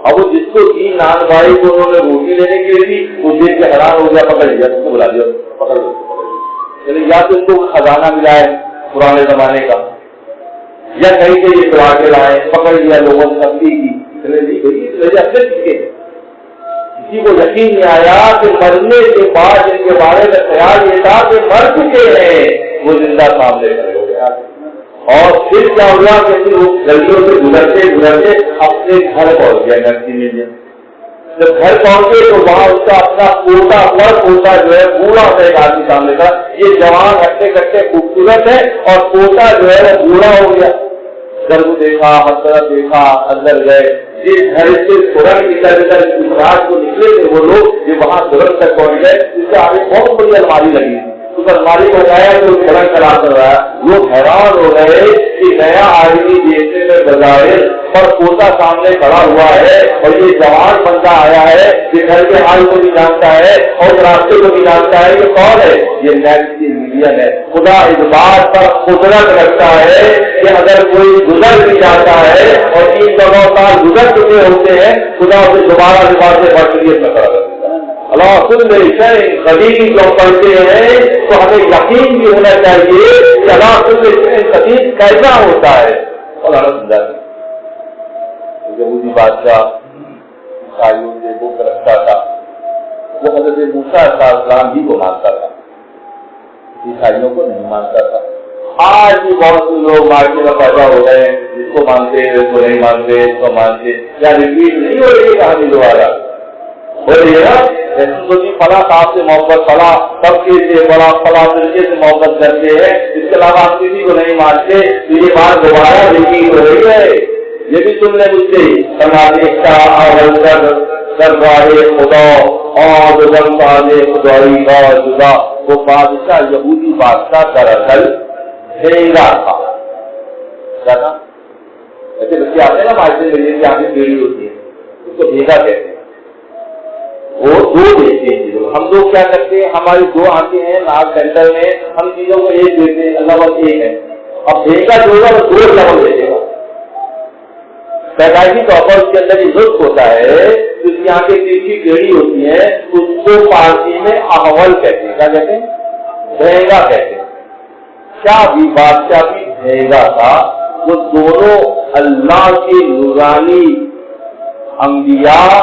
اب وہ جس کو تین نان بھائی کو انہوں نے روٹی لینے کے لیے دی، وہ دیکھ کے حیران ہو گیا، پکڑ لیا، اس کو بلا دیا، پکڑ لیا، یا تو ان کو خزانہ ملا ہے پرانے زمانے کا، یا کہیں سے یہ چلا کے لائے، پکڑ لیا لوگوں نے تبدیلی کی، اپنے سکے۔ کسی کو یقین نہیں آیا کہ مرنے کے بعد جن کے بارے میں خیال یہ تھا کہ مر چکے ہیں وہ زندہ سامنے کھڑے ہو گیا، اور پھر کیا ہوا کہ وہ گلیوں سے گزرتے گزرتے اپنے گھر پہنچ گیا نرسی میں۔ جب گھر پہنچے تو وہاں اس کا اپنا پوتا پوتا جو ہے بوڑھا ہوتا ہے، ایک آدمی سامنے کا، یہ جوان ہٹتے کٹتے خوبصورت ہے اور پوتا جو ہے وہ بوڑھا ہو گیا۔ گھر کو دیکھا، ہر طرف دیکھا، اندر گئے، جس گھر سے سورج کی طرح رات کو نکلے تھے وہ لوگ جو وہاں سورج تک پہنچ گئے، اس سے آگے بہت بڑی الماری لگی تھی، اس الماری کو بتایا تو کھڑا کھڑا کر رہا ہے، لوگ حیران ہو گئے کہ نیا آدمی دیکھنے میں بظاہر اور پوتا سامنے کھڑا ہوا ہے اور یہ جوان بندہ آیا ہے، یہ گھر کے حال کو بھی جانتا ہے اور راستے کو بھی جانتا ہے، یہ کون ہے؟ یہ میکسیم ملین ہے۔ خدا اس بات پر قدرت رکھتا ہے کہ اگر کوئی گزر بھی جاتا ہے اور 309 سال گزر چکے ہوتے ہیں، خدا اسے دوبارہ لباس سے بڑھتی ہے اللہ خود میری شہر قدیم جو پڑھتے ہیں تو ہمیں یقین بھی ہونا چاہیے کہ اللہ خود قدیم کیسا ہوتا ہے۔ اور یہودی بادشاہ عیسائیوں سے بت رکھتا تھا، وہ حضرت موسیٰ علیہ السلام ہی کو مانتا تھا، عیسائیوں کو نہیں مانتا تھا۔ آج بھی بہت سے لوگ معاشرے میں پیدا ہو گئے ہیں، جس کو مانتے اس کو نہیں مانتے، اس کو مانتے، کیا ریپیٹ نہیں ہو رہی کہانی دوبارہ ہو رہی ہے نا؟ فلاں صاحب سے محبت، فلاں طبقے سے بڑا، فلاں طریقے سے محبت کرتے ہیں، اس کے علاوہ ہم کسی کو نہیں مانتے، تو یہ بات دوبارہ ریپیٹ ہو رہی ہے۔ یہ بھی سن لیں مجھ سے، دربارے خدا اور خدائی کا جدا، وہ بادشاہ یہودی بادشاہ دراصل بھینگا تھا۔ کیا تھا؟ ایسے بچے آتے ہیں نا معاشرے میں، جن کی آنکھیں ٹیڑھی ہوتی ہیں، اس کو بھینگا کہتے ہیں۔ وہ دو دیتے ہیں، ہم لوگ کیا کرتے ہیں، ہماری دو آنکھیں ہیں ناک سینٹر میں، ہم چیزوں کو ایک دیتے ہیں، اللہ بس ایک ہے۔ اب بھینگا جو ہوگا وہ دو لفظ دے گا، پیدائشی طور پر اس کے اندر یہ لطف ہوتا ہے، اس کی آنکھیں تیکھی ٹیڑھی ہوتی ہیں، اس کو فارسی میں احول کہتے ہیں۔ کیا کہتے ہیں؟ بھینگا کہتے ہیں۔ کیا بھی بادشاہ بھی بھینگا تھا، وہ دونوں اللہ کے نورانی انبیاء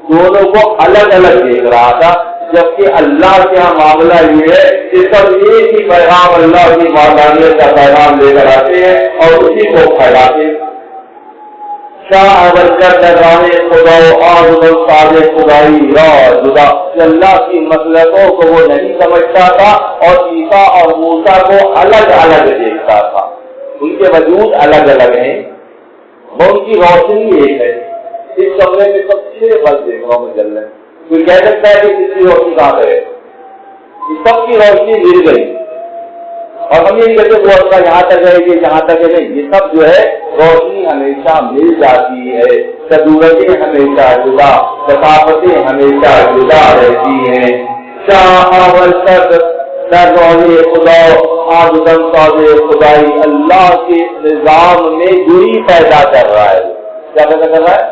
دونوں کو الگ الگ دیکھ رہا تھا، جبکہ اللہ کے یہاں معاملہ یہ ہے کہ سب ایک ہی پیغام اللہ کی وحدانیت کا پیغام لے کر آتے ہیں اور اسی کو پھیلاتے ہیں۔ شاہ خدا خدائی را جدا، اللہ کی مسلکوں کو وہ نہیں سمجھتا تھا اور عیسیٰ اور موسیٰ کو الگ الگ دیکھتا تھا۔ ان کے وجود الگ الگ ہیں، وہ ان کی روشنی ایک ہے۔ اس کمرے میں سب 6 بلب دیکھ رہا ہوں میں جل رہے ہیں، کوئی کہہ سکتا ہے کہ کس کی روشنی کہاں ہے؟ سب کی روشنی مل گئی، اور ہم یہ نہیں کہتے وہ اپنا یہاں تک ہے یہ یہاں تک ہے، نہیں، یہ سب جو ہے روشنی ہمیشہ مل جاتی ہے، صدورتیں ہمیشہ جدا، ثقافتیں ہمیشہ جدا رہتی ہیں۔ خدا آدم خدائی اللہ کے نظام میں جڑی پیدا کر رہا ہے۔ کیا پیدا کر رہا ہے؟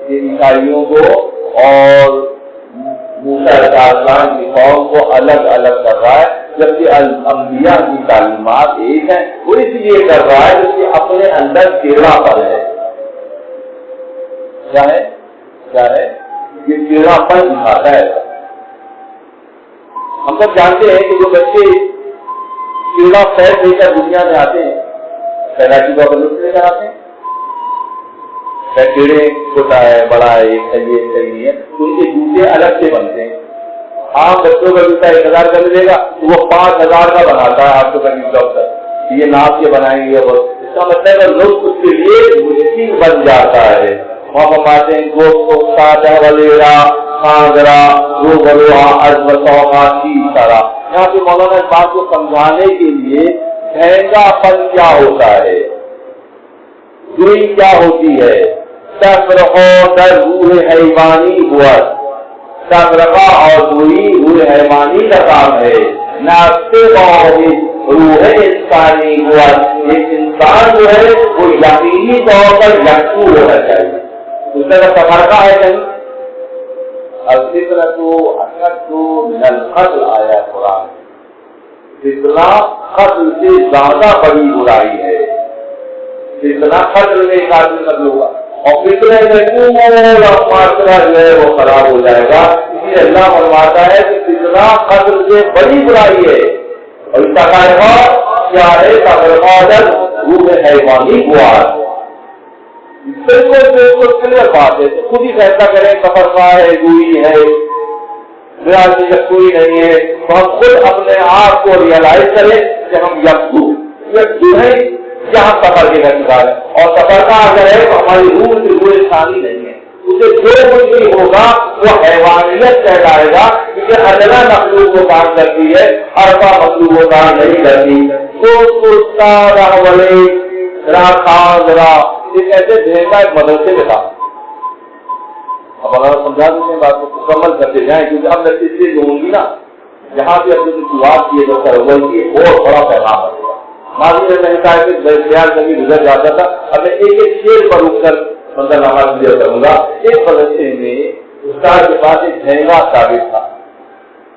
کہ عیسائیوں کو اور موسیٰ علیہ السلام کی قوم کو الگ الگ کر رہا ہے، جبکہ انبیاء کی تعلیمات ایک ہیں. وہ اس لیے کر رہا ہے کہ اپنے اندر ٹیڑھا پن ہے. کیا ہے یہ ٹیڑھا پن دکھاتا ہے. ہم سب جانتے ہیں کہ جو بچے ٹیڑھا فیض لے کر دنیا میں آتے ہیں، پیدائشی کا بلوچ لے کر آتے ہیں، ٹیڑھے چھوٹا ہے بڑا ہے صحیح نہیں ہے، تو ان کے جوتے الگ سے بنتے ہیں. عام بچوں کا جوتا 1000 کا ملے گا تو وہ 5000 کا بناتا ہے آپ کو کہیں ڈاکٹر یہ ناپ کے بنائیں گے. اور اس کا مطلب ہے لوگ اس کے لیے مشکل بن جاتا ہے. وہاں بناتے ہیں گوشت سادہ ولیرا خاندرا رو بلوا ازمتوما کی طرح. یہاں پہ مولانا اس بات کو سمجھانے کے لیے مہنگا پن کیا ہوتا ہے، دوری کیا ہوتی ہے. تفرقہ در روح حیوانی ہوا، تفرقہ اور دوری روح حیوانی کا کام ہے. نفس روح انسانی ہوا، ایک انسان جو ہے وہ یقینی طور پر یکسو ہونا چاہیے. اس کا تفرقہ ہے نہیں. الفطرۃ اشد من القتل آیا قرآن. فتنہ قتل سے زیادہ بڑی برائی ہے. فتنہ قتل میں ایک آدمی قتل ہوگا اور فتنے میں پورا معاشرہ جو ہے وہ خراب ہو جائے گا. اس لیے اللہ فرماتا ہے کہ فتنہ قتل سے بڑی برائی ہے. اور اس کا کارخا کیا ہے؟ تفرقہ روح حیوانی ہوا. بالکل کلیئر بات ہے. تو خود ہی فیصلہ کریں تفرقہ ہے دوری ہے کوئی نہیں ہے. تو ہم خود اپنے آپ کو ریئلائز کریں کہ ہم یکسو ہیں جہاں سفر کے کا شکار ہے. اور سفر کا اگر ہے تو ہماری روح سے روح انسانی نہیں ہے. اسے جو کچھ بھی ہوگا وہ حیوانیت کہلائے گا، کیونکہ ادنا مخلوق کو کام کرتی ہے، اربا مخلوق کو کام نہیں کرتی. ایک ایسے بھیجا ایک مدرسے میں تھا. اب اگر سمجھا دیں بات کو مکمل کرتے جائیں، کیونکہ اب میں اس لیے جو ہوں گی نا جہاں پہ اپنی شروعات کی ہے اور بڑا پیغام بنے گا. ماضی میں نے کہا کہ خیال کبھی گزر جاتا تھا. اب میں ایک ایک شیر پر رک کر مطلب نماز دیا کروں گا. ایک مدرسے میں استاد کے پاس ایک جھینگا ثابت تھا،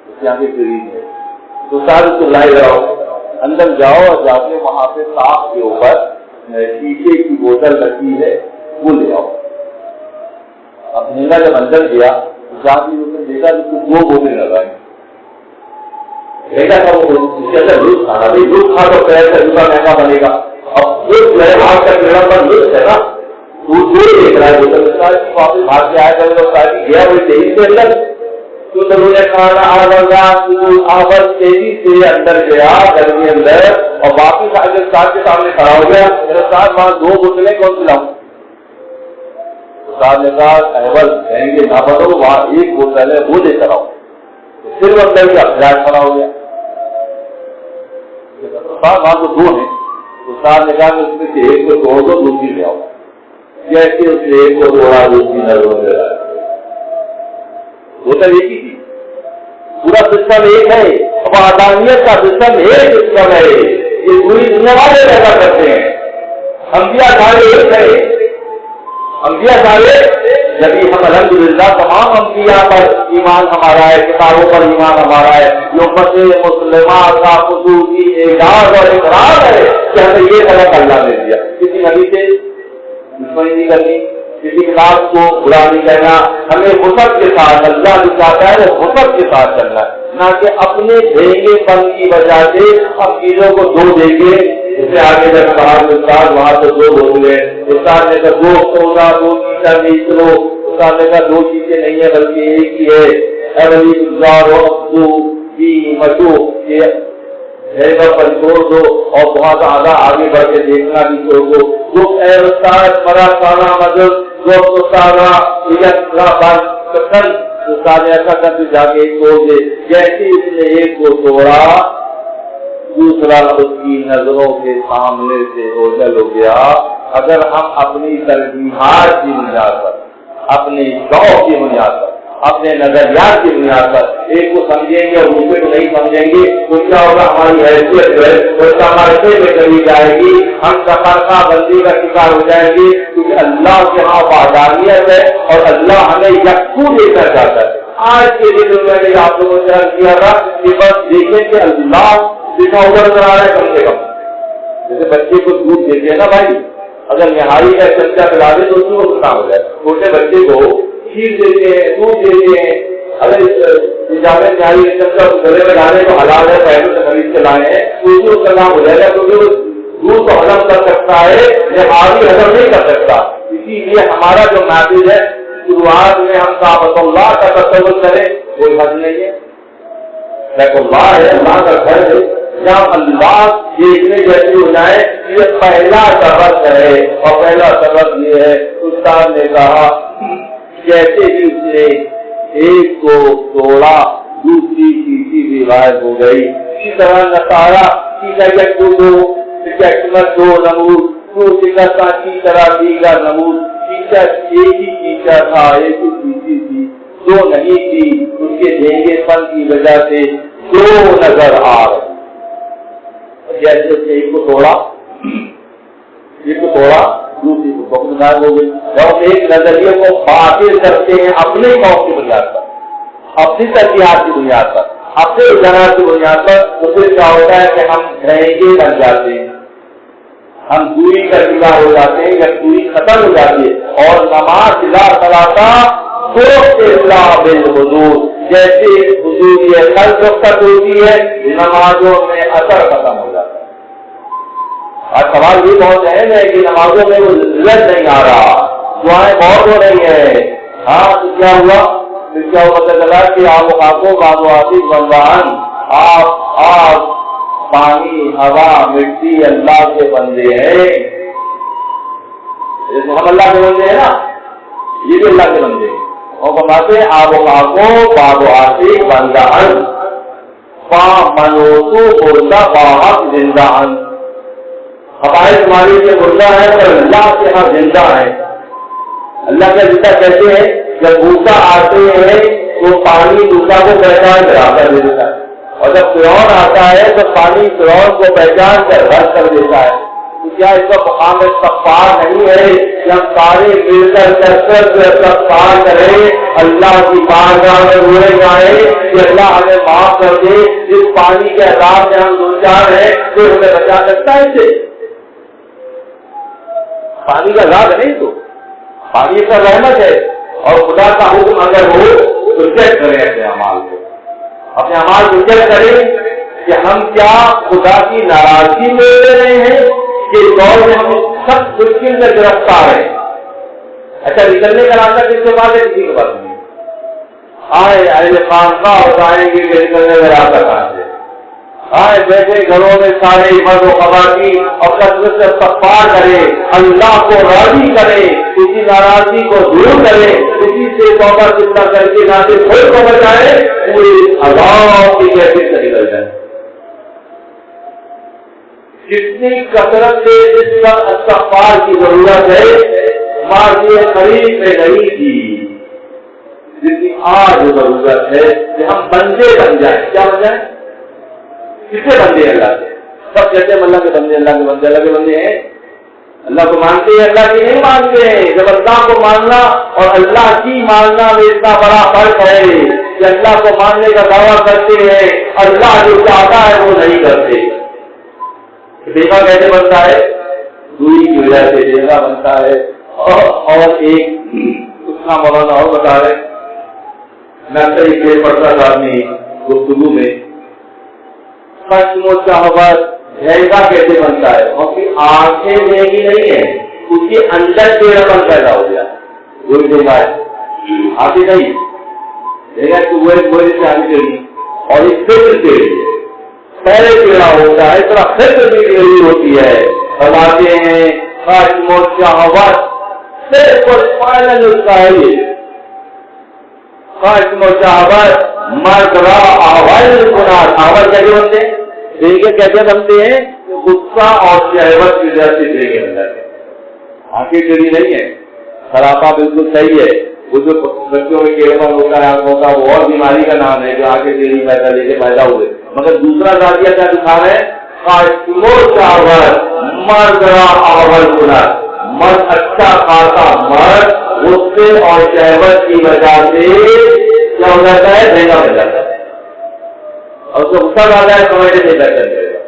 اس یہاں پہ قریب ہے. تو استاد اس کو لائے جاؤ، اندر جاؤ اور جا کے وہاں پہ تاخ کے اوپر شیشے کی بوتل رکھی ہے وہ لے آؤ. اب جھینگا جب اندر گیا جا کے اس نے دیکھا کہ 2 بوتلیں لگائیں. بیٹا تھا وہ دودھ کھانا بھائی دودھ کھا تو پیر کا جوتا مہنگا بنے گا. اب دودھ آپ کا پیڑا پر دودھ ہے نا، دودھ دیکھ رہا ہے واپس بھاگ کے آیا کرے گیا وہی تیزی سے اندر. تو ضرور کھانا آواز تیزی سے اندر گیا گھر کے اندر اور واپس آ کے استاد کے سامنے کھڑا ہو گیا. میرے استاد وہاں 2 بوتلیں کون سی لاؤں؟ استاد نے کہا احمد کہیں گے نہ بتاؤ وہاں 1 بوتل ہے وہ لے کر آؤ. پھر وہ اندر گیا فلاٹ کھڑا ہو گیا. وہاں تو 2 ہیں. استاد نے کہا کہ اس میں سے 1 کو توڑ دو دوسری لے آؤ. جیسے اس نے 1 کو توڑا دوسری نظروں میں لایا. بوتل ایک ہی تھی، پورا سسٹم ایک ہے. وحدانیت کا سسٹم ایک سسٹم ہے. یہ پوری دنیا والے پیدا کرتے ہیں. انبیاء سارے ایک ہے. انبیاء سارے جبھی ہم الحمدللہ تمام انبیاء پر ایمان ہمارا ہے، کتابوں پر ایمان ہمارا ہے. یہ امت مسلمہ کا خصوصی اعزاز اور اقرار ہے کہ ہمیں یہ خلق اللہ نے دیا. کسی نبی سے دشمنی نہیں کرنی، کسی کتاب کو برا نہیں کہنا. ہمیں وسعت کے ساتھ اللہ جو چاہتا ہے وہ وسعت کے ساتھ چلنا ہے، نہ کہ اپنے بھیگے پن کی وجہ سے ہم چیزوں کو 2 دیکھے. اسے آگے جب کہا استاد وہاں تو 2 بوتلیں. استاد نے کہا 2 سونا 2 چیزیں بیچ لو. استاد نے کہا 2 چیزیں نہیں ہے بلکہ ایک ہی ہے. پر چھوڑ دو اور بہت زیادہ آگے بڑھ کے دیکھنا بھی چھوڑ دو. مرا کانا مدد استاد نے ایسا کر جا کے 1 توڑ دے. جیسے اس نے 1 کو توڑا دوسرا اس کی نظروں کے سامنے سے اوجھل ہو گیا. اگر ہم اپنی ترجیحات کی بنیاد پر، اپنی شوق کی بنیاد پر، اپنے نظریات کی بنیاد پر ایک کو سمجھیں گے اور دوسرے کو نہیں سمجھیں گے تو کیا ہوگا؟ ہماری حیثیت جو ہے وہ تمرکے میں چلی جائے گی، ہم تفرقہ بندی کا شکار ہو جائیں گے، کیونکہ اللہ کے ہاں وحدانیت ہے اور اللہ ہمیں یکسو لے کر جاتا ہے۔ آج کے لیے جو میں نے آپ لوگوں سے عرض کیا تھا کہ بس دیکھیں کہ اللہ جتنا اوپر کرا رہا ہے کم سے کم، جیسے بچے کو دودھ دیتے ہیں نا بھائی، اگر نہاری کا چمچہ پلا دے تو اس کو کتنا ہو جائے، چھوٹے بچے کو کھیر دیتے ہیں، دودھ دیتے ہیں، اگر جامع نہاری کا چمچہ گلے میں ڈالے تو حلال ہے، پہلے سے خرید کے لائے ہیں تو اس کا کام ہو جائے گا، کیونکہ دودھ تو ہضم کر سکتا ہے، نہاری ہضم نہیں کر سکتا۔ اسی لیے ہمارا جو معبود ہے شروعات میں ہم کعبۃ اللہ کا تصور کریں، کوئی حد نہیں ہے، بیت اللہ ہے، اللہ کا گھر ہے، جہاں اللہ دیکھنے جیسے ہو جائے، یہ پہلا سبق ہے۔ اور پہلا سبق یہ ہے، استاد نے کہا جیسے ہی اس نے ایک کو توڑا دوسری تیسری بھی غائب ہو گئی، اسی طرح نصارا کی دو نمود تو شکستہ کی طرح دیگر نمود، ٹیچر ایک ہی ٹیچر تھا، ایک ہی تیسری تھی، دو نہیں تھی، اس کے ڈھینگے پن کی وجہ سے دو نظر آ رہے۔ جیسے ایک کو توڑا دوسری کو بہت غائب ہو گئی۔ اور ایک نظریے کو باطل کرتے ہیں اپنے خوف کی بنیاد پر، اپنی ترجیحات کی بنیاد پر، اپنے رجحانات کی بنیاد پر، تو پھر کیا ہوتا ہے کہ ہم ڈھینگے بن جاتے ہیں، ہم دوری کا شکار ہو جاتے ہیں یا دوری ختم ہو جاتی ہے۔ اور نماز لا صلاۃ بالحضور، جیسے حضور یہ خلق وقت ہوتی ہے نمازوں میں اثر ختم ہو جاتا ہے۔ آج سوال یہ بہت اہم ہے کہ نمازوں میں وہ لذت نہیں آ رہا، دعائیں بہت ہو رہی ہیں، ہاں تو کیا ہوا؟ پھر کیا ہوا؟ پتہ چلا کہ آپ خاکوں باب آتش بندان، آپ پانی ہوا مٹی اللہ کے بندے ہیں، ہم اللہ کے بندے ہیں نا، یہ بھی اللہ کے بندے ہیں۔ اور فرماتے ہیں آب و خاکوں باب آتش بندان پا منوسو بردہ باہر زندہ، ہمارے تمہارے لیے مردہ ہے اور اللہ کے ہاں زندہ ہے۔ اللہ کا زندہ کہتے ہیں جب بھوسا آتے ہیں تو پانی بھوسا کو پہچان کر آتا دیتا ہے، اور جب فرعون آتا ہے تو پانی فرعون کو پہچان کر غرق کر دیتا ہے۔ تو کیا اس کا مقام استغفار نہیں ہے کہ ہم سارے مل کر استغفار کریں، اللہ کی بارگاہ میں روئے جائیں کہ اللہ ہمیں معاف کر دے، جس پانی کے عذاب میں ہم دوچار ہیں پھر ہمیں بچا سکتا ہے اس سے؟ پانی کا عذاب ہے نہیں، تو پانی کا رحمت ہے، اور خدا کا حکم اگر ہو تو چیک کریں اپنے اعمال کو، اپنے اعمال کو چیک کریں کہ ہم کیا خدا کی ناراضگی میں لے رہے ہیں کہ دور میں ہم سب مشکل میں گرفتار ہیں۔ اچھا نکلنے کا راستہ کس کے پاس ہے؟ کسی کے پاس نہیں۔ آئے اہل خانقاہ بتائیں گے کہ نکلنے کا راستہ کہاں سے؟ آئے بیٹھے گھروں میں سارے مرد و خواتین اور کثرت سے استغفار کرے، اللہ کو راضی کرے، کسی ناراضگی کو دور کرے، کسی سے توبہ سننا کر کے نہ صرف خود کو بچائے، پوری عذاب کی کیفیت سے نکل جائے۔ جتنی کثرت سے اس وقت استغفار کی ضرورت ہے ماضی قریب میں نہیں تھی، جتنی آج ضرورت ہے کہ ہم بندے بن جائیں۔ کیا بن جائیں؟ کسے بندے؟ اللہ کے۔ سب کہتے ہیں اللہ کے بندے، اللہ کے بندے، اللہ کے بندے ہیں، اللہ کو مانتے ہیں، اللہ کی نہیں مانتے ہیں۔ جب اللہ کو ماننا اور اللہ کی ماننا میں اتنا بڑا فرق ہے کہ اللہ کو ماننے کا دعویٰ کرتے ہیں، اللہ جو چاہتا ہے وہ نہیں کرتے۔ دیکھا کیسے بنتا ہے؟ دوری کی وجہ سے دیکھا بنتا ہے۔ اور ایک اس کا مولانا اور بتا رہے، میں اکثر یہ پڑھتا تھا اپنی گفتگو میں، خشم و شہوت ڈھیگا کیسے بنتا ہے؟ اور پھر آنکھیں ڈھیگی نہیں ہے، اس کے اندر ٹیڑھاپن پیدا ہو گیا، وہی ڈھیگا ہے، آنکھیں نہیں ڈھیگا کہ وہ سے آنکھ ٹیڑھی، اور اس فکر ٹیڑھی ہے، پہلے ٹیڑھا ہوتا ہے، اس طرح فکر بھی ٹیڑھی ہوتی ہے۔ فرماتے ہیں خشم و شہوت صرف اور فائنل اس کا ہے یہ، خشم و شہوت مرد را آواز گناہ، آواز کیسے بنتے ہیں؟ دیکھے کیسے بنتے ہیں؟ غصہ اور شہوت کی وجہ سے دیکھے بنتا ہے، آنکھیں ٹیڑھی نہیں ہے، خرابہ بالکل صحیح ہے، وہ جو بچوں میں کیڑا ہوتا ہے آنکھوں کا وہ اور بیماری کا نام ہے جو آگے تیری پیدا لے کے پیدا ہوئے. مگر دوسرا زاویہ کیا دکھا رہے ہیں؟ مرد اچھا خاصا مرد غصے اور شہوت کی وجہ سے کیا ہو جاتا ہے؟ مہنگا ہو جاتا ہے. اور اس کو غصہ زیادہ ہے سمجھنے سے بہتر کرے گا,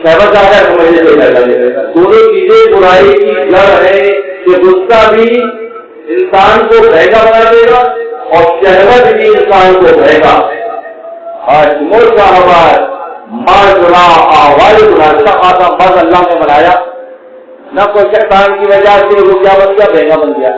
شہوت زیادہ ہے سمجھنے سے بہتر کرے گا. دونوں چیزیں برائی کی جڑ ہے کہ غصہ بھی انسان کو مہنگا بنا دے گا اور شہوت بھی انسان کو مہنگا. آج موت کا آواز مرد آواز اچھا خاصا مرد اللہ نے بنایا نہ کوئی شیطان کی وجہ سے وہ کیا بن گیا؟ مہنگا بن گیا.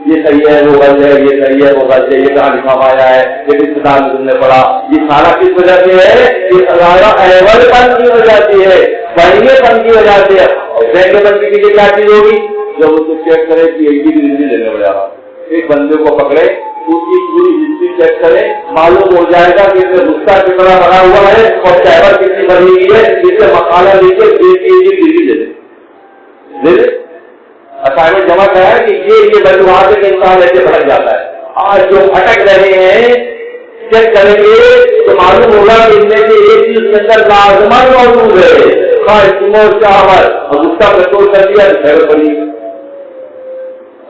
یہ صحیح ہے وہ غلط ہے, یہ صحیح ہے وہ غلط ہے, یہ کہاں لکھا پایا ہے, یہ کس کتاب میں تم نے پڑھا. یہ سارا کس وجہ سے ہے؟ یہ سارا احول پن کی وجہ سے ہے, بڑھنے پن کی وجہ سے ہے. اور مہنگے پن کی لیے کیا چیز ہوگی؟ جب اس کو چیک کرے کہ ایک ہی زندگی لینے پڑے گا. ایک بندے کو پکڑے اس کی پوری ہسٹری چیک کرے, معلوم ہو جائے گا کہ اس میں غصہ کتنا بنا ہوا ہے اور شہوت کتنی بنی ہوئی ہے. اس سے مقالہ لے کے ایک ڈگری دے دیں. اسائنمنٹ جمع کیا ہے کہ یہ بدوہا سے انسان ایسے بھٹک جاتا ہے. آج جو بھٹک رہے ہیں چیک کریں گے تو معلوم ہوگا کہ ان میں سے ایک چیز کے اندر لازمان موجود ہے. اور غصہ کنٹرول کر دیا تو شہوت بنی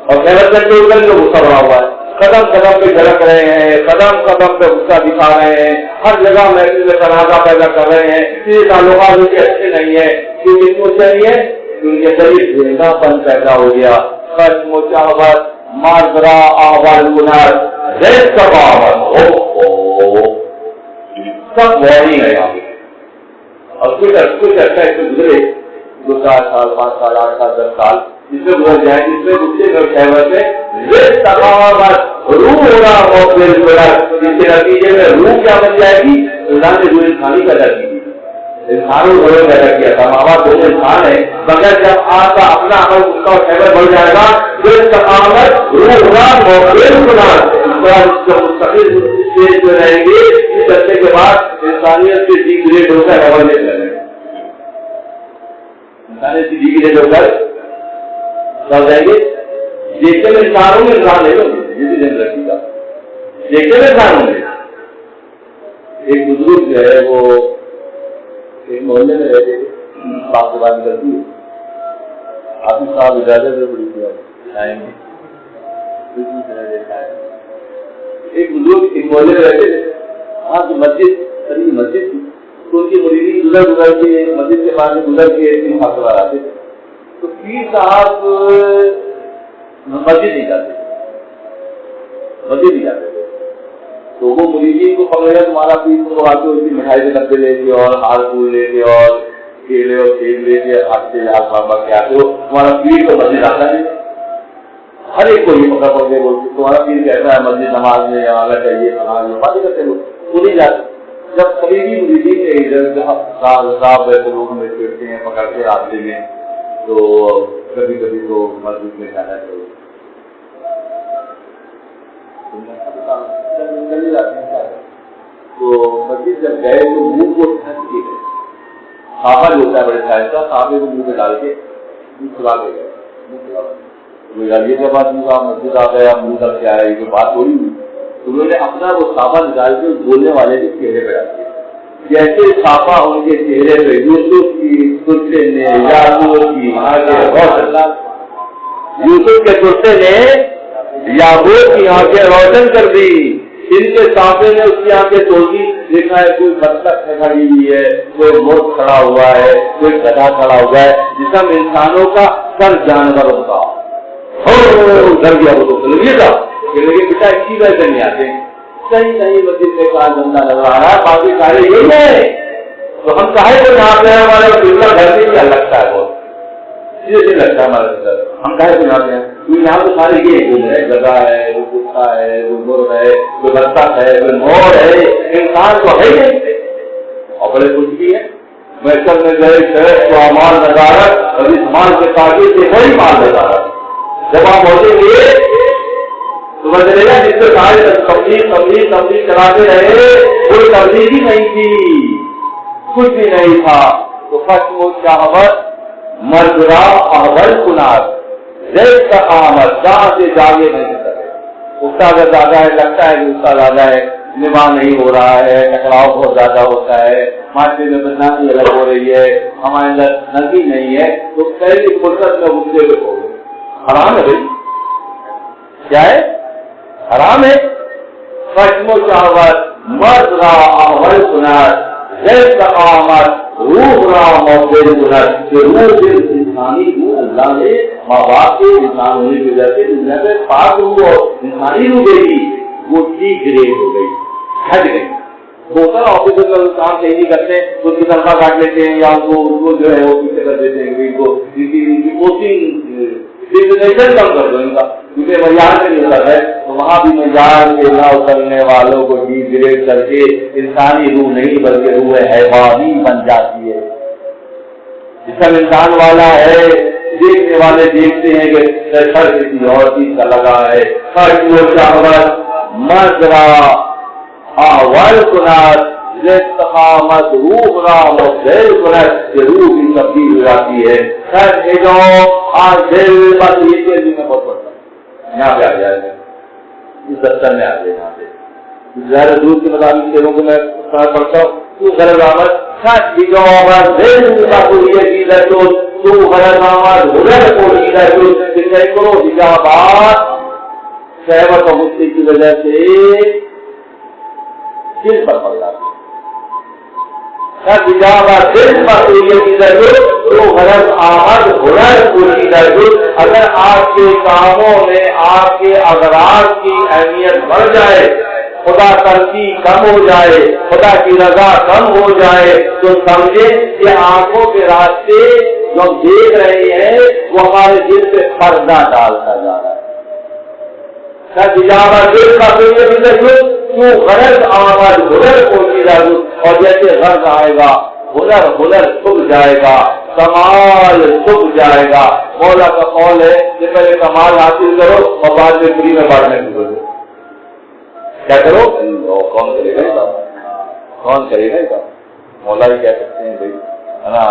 اور شہوت کنٹرول کر کے غصہ بنا ہوا ہے. قدم قدم پہ جھڑک رہے ہیں, قدم قدم پہ غصہ دکھا رہے ہیں, ہر جگہ محفل میں تنازع پیدا کر رہے ہیں. یہ تعلقات ان کے اچھے نہیں ہے کیونکہ ان کو چاہیے ان کے شریر زندہ پن پیدا ہو گیا. خرچ مچاوت مارزرا آواز گنار ریس کا باور سب وارننگ ہے یہاں. اور کچھ اچھا اس سے گزرے 2 4 سال 5 سال 8 سال 10 سال جس سے گزر جائے جس میں غصے میں شہوت ہے ریس تقاوت روح ہونا اور جس کے نتیجے میں روح کیا بن جائے گی؟ اللہ نے جو انسانی پیدا کی انسانوں کو پیدا کیا تھا, ماں باپ دونوں انسان ہے, مگر جب آپ کا اپنا عمل اس کا شہوت بڑھ جائے گا پھر تقاوت روح ہونا مستقل اسٹیج میں رہیں گے. اس بچے کے بعد انسانیت سے ڈی گریڈ ہو کر ڈبل لینے لگے, انسانیت کی ڈی گریڈ ہو کر چل جائیں گے. دیکھتے میں انسانوں میں انسان نہیں ہوگی جیسی دن رکھی کا دیکھتے میں انسانوں میں. ایک بزرگ جو ہے وہ ایک محلے میں رہتے تھے, بات سے بات کرتی ہے آپ صاحب اجازت ہے بڑی ٹائم ایک بزرگ ایک محلے میں رہتے تھے. وہاں کی مسجد سبھی مسجد تھی تو ان کی مریدی گزر کے مسجد کے پاس گزر کے 3 خاص آتے تھے. تو پیر صاحب مسجد نہیں جاتے تھے تو وہ مریدین کو پکڑے گا تمہارا پیر کو آتے اس کی مٹھائی کے ڈبے لے کے اور ہار پھول لے کے اور کیلے اور سیب لے کے ہاتھ سے ہاتھ بابا کے آتے ہو, تمہارا پیر تو مسجد آتا ہے. ہر ایک کو یہ پکڑ پکڑے بولتے تمہارا پیر کہتا ہے مسجد نماز میں آنا چاہیے باتیں کرتے لوگ تو نہیں جاتے. جب کبھی بھی مریدین صاحب ویسے لوگ میں پھرتے ہیں پکڑتے راستے میں تو کبھی کبھی تو مسجد میں جانا چاہیے. تو مسجد جب گئے تو منہ کو ڈھک کے گئے, صافہ جو ہوتا ہے بڑے سائز کا صافے کو منہ میں ڈال کے منہ کھلا کے گئے. یہ جب آدمی کا مسجد آ گیا منہ ڈھک کے آیا یہ بات ہو رہی ہوئی تو انہوں نے اپنا وہ صافہ نکال کے بولنے والے کے چہرے پہ ڈال دیا. جیسے صافہ ان کے چہرے پہ یوسف کی سلسلے نے یعقوب کی یوسف کے سلسلے نے یعقوب کی آنکھیں روشن کر دی. ان کے صافے نے اس کی آنکھیں توڑ دی. دیکھا ہے کوئی بطخ کھڑی ہوئی ہے, کوئی موت کھڑا ہوا ہے, کوئی گدھا کھڑا ہوا ہے, جسم انسانوں کا سر جانوروں کا ڈر گیا وہ تو یہ تھا لیکن بیٹا اسی وجہ سے نہیں آتے. صحیح نہیں مسجد میں کہاں گندا نظر آ رہا ہے باقی سارے یہی ہے تو ہم چاہے تو یہاں پہ ہمارے گھر سے کیا لگتا ہے بہت سیریسلی لگتا ہے ہمارے گھر ہم کہے تو یہاں پہ یہاں تو سارے یہ ہے گدا ہے وہ کتا ہے وہ مر ہے کوئی بطخ ہے کوئی مور ہے, انسان تو ہے ہی اور بڑے کچھ بھی ہے. میں سب میں گئے شہر تو مال نظارت اور اس مال کے تاکہ سے وہی مال نظارت جب آپ ہوتے گے تو چلے گا جس سے سارے تبلیغ چلاتے رہے کوئی تبلیغ ہی نہیں تھی کچھ بھی نہیں تھا. تو فصل و شہوت مرزرا احول کنار ریس کا آمد جہاں سے جاگے نہیں سکتے اس کا اگر زیادہ ہے لگتا ہے کہ اس کا زیادہ ہے، نباہ نہیں ہو رہا ہے، ٹکراؤ بہت زیادہ ہوتا ہے، معاشرے میں بدنامی الگ ہو رہی ہے، ہمارے اندر نرمی نہیں ہے، تو پہلی فرصت میں غصے میں ہو گئے. حرام ہے بھائی، کیا ہے؟ حرام ہے. خشم و شہوت مرد را اول سنت غیر تقامت روح را موضع سنت. کہ روح دل انسانی روح اللہ نے ماں باپ کے انسان ہونے کی وجہ سے دنیا میں پاک روح انسانی روح دے گی، وہ ٹھیک گریڈ ہو گئی، ہٹ گئی. بہت سارا آفیسر کا کام صحیح نہیں کرتے تو اس کی تنخواہ کاٹ لیتے ہیں یا ان کو جو ہے وہ پیچھے کر دیتے ہیں کہ ان کو کوچنگ ڈیزنیشن کم کر دو ان کا، کیونکہ معیار سے نہیں اتر ہے. تو وہاں بھی معیار کے نہ اترنے والوں کو ڈی گریڈ کر کے انسانی روح نہیں بلکہ روح حیوانی بن جاتی ہے. جس کا انسان والا ہے دیکھنے والے دیکھتے ہیں کہ سر کسی اور چیز کا لگا ہے. خرچ و شہوت مزرا اول کنات استقامت روح را مغیر کنات، کہ روح کی تبدیل ہو جاتی ہے. خیر آج دل بات یہ چیز میں بہت پڑتا ہوں، یہاں پہ آ جائے گا اس دفتر میں آ جائے یہاں پہ زیادہ دور کے مطابق چیزوں کو میں پڑھتا ہوں. تو غرض آمد خط دل کا کوئی کی لجوز تو غرض آمد غرض کو کی لجوز کہ سینکڑوں حجابات شہوت و غصے کی وجہ سے دل پر پڑ جاتے ہیں. دل پر کوئی کی لجوز تو غرض آمد غرض کو کی لجوز. اگر آپ کے کاموں میں آپ کے اغراض کی اہمیت بڑھ جائے، خدا ترقی کم ہو جائے، خدا کی رضا کم ہو جائے، تو سمجھیں کہ آنکھوں کے راستے جو ہم دیکھ رہے ہیں وہ ہمارے دل پہ پردہ ڈالتا جا رہا ہے. دل کا کیوں غرض آمد ہنر کو کی ضرورت، اور جیسے غرض آئے گا ہنر چھپ جائے گا، کمال چھپ جائے گا. مولا کا قول ہے کہ پہلے کمال حاصل کرو اور بعد میں فری میں بانٹنے کی ضرورت. کیا کرو؟ کون کرے گا؟ کون کرے گا؟ مولا ہی کہہ سکتے ہیں بھائی ہے نا.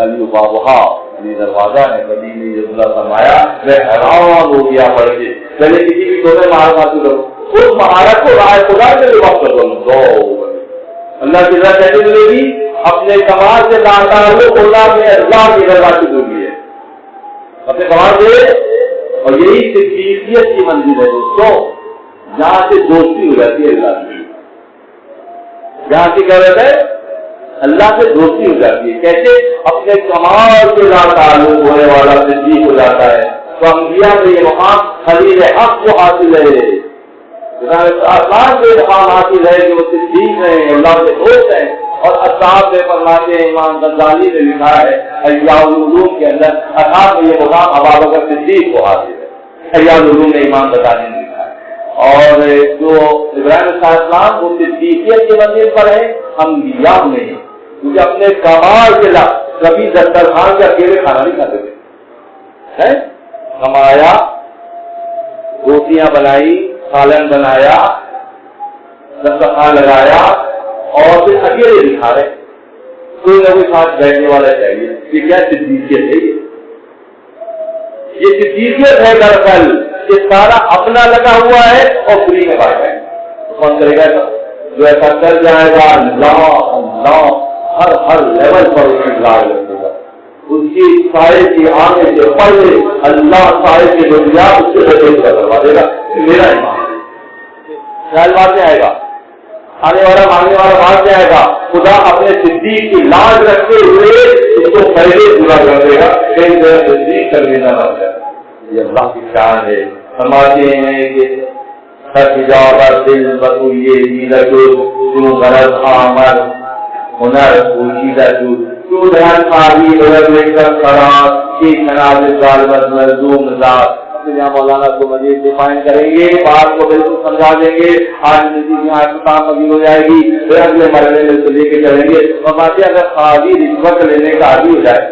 علی بابا علی دروازہ نے کبھی نے جملہ فرمایا، میں حیران ہو گیا پڑھ کے. پہلے کسی بھی دونوں مہارت حاصل کرو، اس مہارت کو رائے خدا کے لیے وقت کرو. اللہ کی رضا کیسے ملے گی؟ اپنے کمال سے تعلق اللہ میں اللہ کی رضا کی ضروری ہے اپنے کمال سے. اور یہی صدیقیت کی منزل ہے دوستوں، جہاں سے دوستی ہو جاتی ہے اللہ کی. جہاں سے کیا رہتا ہے؟ اللہ سے دوستی ہو جاتی ہے. کیسے؟ اپنے کمال سے تعلق ہونے والا صدیق ہو جاتا ہے. تو انبیاء میں یہ مقام خلیل حق کو حاصل ہے، آسان سے مقام حاصل ہے کہ وہ صدیق ہیں، اللہ کے دوست ہیں. اور اصحاب میں فرماتے ہیں، امام غزالی نے لکھا ہے احیاء العلوم کے اندر، اصحاب میں یہ مقام ابوبکر صدیق کو حاصل ہے. احیاء العلوم میں امام غزالی نے لکھا ہے. اور جو ابراہیم علیہ السلام وہ صدیقیت کے منزل پر ہے، انبیاء میں ہے، کیونکہ اپنے کمال کے لا کبھی دسترخوان کے اکیلے کھانا نہیں کھاتے تھے. کمایا، روٹیاں بنائی، سالن بنایا، دسترخوان لگایا، اور پھر اکیلے نہیں کھا رہے. کوئی نہ کوئی ساتھ بیٹھنے والا چاہیے. یہ کیا صدیقیت ہے؟ یہ صدیقیت ہے دراصل کہ سارا اپنا لگا ہوا ہے اور فری میں بانٹا ہے. کون کرے گا؟ جو ایسا کر جائے گا اللہ ہر لیول پر اس کی لاگ رکھے گا. اس کی سائے کی آنے سے پہلے اللہ سائے کی دنیا اس سے بدل کر کروا دے گا. میرا ایمان خیال بات میں آئے گا، آنے والا مانگنے والا بات میں آئے گا. خدا اپنے صدیق کی لاج رکھتے ہوئے اس کو پہلے پورا کر دے گا. صدیق کر لینا بات ہے. یہ اللہ کی شان ہے. فرماتے ہیں کہ دل بطویے غرض آمد ہنر پوشیدہ تو دھیان خواہی لے کر خراب کی خراب ظالمت مظلوم ذات. یہاں مولانا کو مزید ڈیفائن کریں گے، بات کو بالکل سمجھا دیں گے. آج نتیجے کام مزید ہو جائے گی، پھر اگلے مرحلے میں سے لے کے چلیں گے. فرماتے ہیں اگر خواہی رشوت لینے کا عادی ہو جائے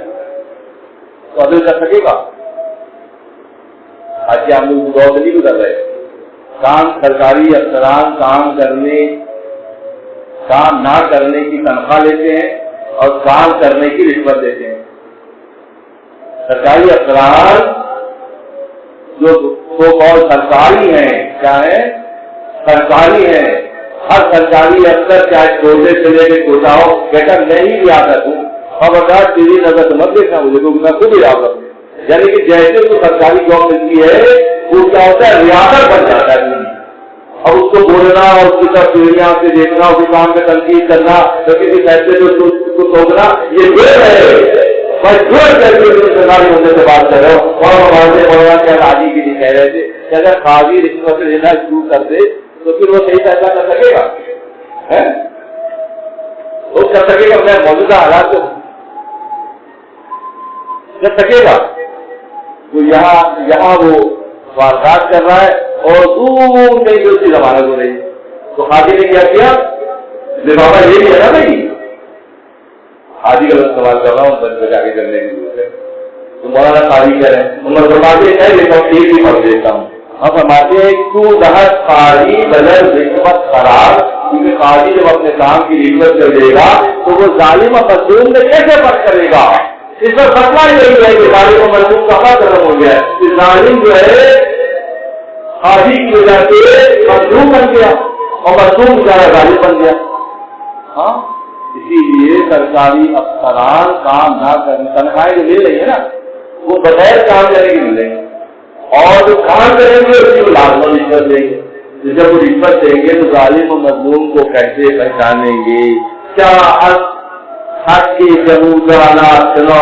تو عدل کر سکے گا؟ آج ہم لوگ دور نہیں گزر رہے. کام سرکاری افسران کام نہ کرنے کی تنخواہ لیتے ہیں اور کام کرنے کی رشوت دیتے ہیں. سرکاری افسران جو سو کال سرکاری ہیں، کیا ہے سرکاری ہیں، ہر سرکاری افسر چاہے چھوٹے سے لے کے چھوٹا ہو بیٹا میں ہی ریاست ہوں، خبردار تیری نظر سے مت دیکھنا مجھے کیونکہ میں خود ریاست ہوں. یعنی کہ جیسے تو سرکاری جاب ملتی ہے وہ کیا ہوتا ہے ریاست بن جاتا ہے، اور اس کو بولنا اور اس کی طرف پیڑیاں سے دیکھنا، اس کے کام میں تنقید کرنا، تو کسی فیصلے کو سوچنا، یہ دور ہے سرکاری ہونے سے بات کر رہے ہو. اور ہمارے مولانا کے قاضی کے لیے کہہ رہے تھے کہ اگر قاضی رشوت لینا شروع کر دے تو پھر وہ صحیح فیصلہ کر سکے گا، وہ کر سکے گا؟ میں موجودہ حالات کو کر سکے گا؟ تو یہاں وہ واردات کر رہا ہے اور دور کہیں بھی اس کی ضمانت ہو رہی ہے. تو قاضی نے کیا کیا؟ لفافہ یہ بھی ہے نا بھائی، قاضی کا استعمال کر رہا ہوں بچ بچا کے کرنے کی ضرورت ہے. تو مولانا قاضی کہہ رہے ہیں عمر فرماتے ہیں ایک بھی پڑھ دیتا ہوں. ہم فرماتے ہیں تو دہت قاضی بدل رشوت قرار، کیونکہ قاضی جب اپنے کام کی رشوت کر دے گا تو وہ ظالم اور مظلوم میں کیسے فرق کرے گا؟ اس پر فتوا یہی ہے کہ ظالم و مظلوم کا فرق ختم ہو گیا ہے. ظالم جو ہے قاضی کی وجہ سے مظلوم بن گیا اور مظلوم بیچارہ ظالم بن گیا. ہاں اسی لیے سرکاری افسران کام نہ کرنے، تنخواہیں جو لے رہی ہے نا وہ بغیر کام کرنے کی ملیں گے، اور جو کام کریں گے اس کی لازم رشوت دیں گے. جب وہ رشوت دیں گے تو ظالم و مظلوم کو کیسے پہچانیں گے؟ کیا حق کی جمودانہ سنو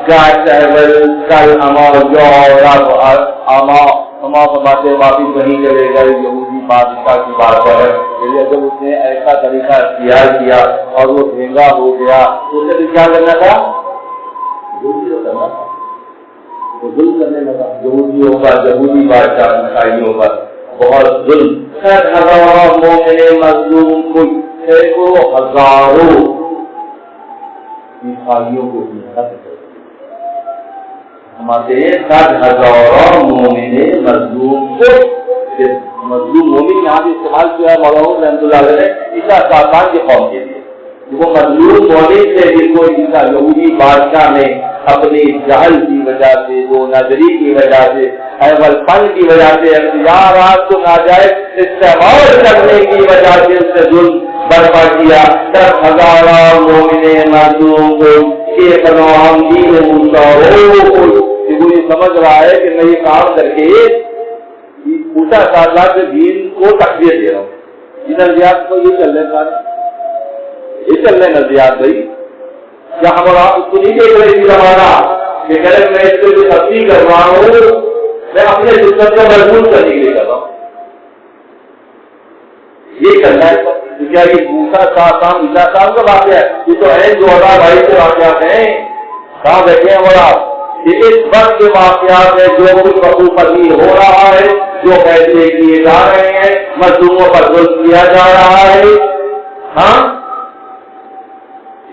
کل ہمارا باتیں واپس نہیں کرے گا. یہودی بادشاہ کی بات ہے، جب اس نے ایسا طریقہ اختیار کیا اور وہ مہنگا ہو گیا تو اسے بھی کیا کرنا تھا؟ ظلم کرنے لگا یہودیوں پر، یہودی بادشاہ عیسائیوں پر بہت ظلم. ہزاروں مومن مظلوم کو سینکڑوں ہزاروں عیسائیوں کو ہمارے 7,000 مومن مظلوم کو، مظلوم مومن یہاں بھی استعمال کیا ہے مولانا رحمۃ اللہ علیہ نے عیسیٰ ساسان کی قوم کے لیے. وہ مظلوم مومن سے جن کو عیسیٰ یہودی بادشاہ نے اپنی جہل کی وجہ سے، وہ نظری کی وجہ سے، اول فن کی وجہ سے، اختیارات کو ناجائز استعمال کرنے کی وجہ سے اس سے ظلم برپا کیا. 10,000 مومن مظلوم کو ایک نام دین موسیٰ ہو. وہ یہ سمجھ رہا ہے کہ میں یہ کام کر کے موسیٰ صاحب کے دین کو تقویت دے رہا ہوں. یہ نظریات کو یہ چل رہے ہیں، یہ چل رہے نظریات بھائی. کیا ہمارا اس کو نہیں دیکھ رہے زمانہ کہ میں اس کو جو تبدیل کر رہا ہوں میں اپنے جسم کو مضبوط کرنے کے لیے کر رہا ہوں. یہ کرنا ہے کیا یہ موسیٰ صاحب عیسیٰ صاحب کا واقعہ ہے؟ یہ تو ہے 2022 کے واقعات ہیں. کہاں بیٹھے ہیں اور آپ؟ یہ اس وقت کے واقعات ہے جو کچھ وقوع پذیر ہو رہا ہے، جو فیصلے کیے جا رہے ہیں، مظلوموں پر ظلم کیا جا رہا ہے. ہاں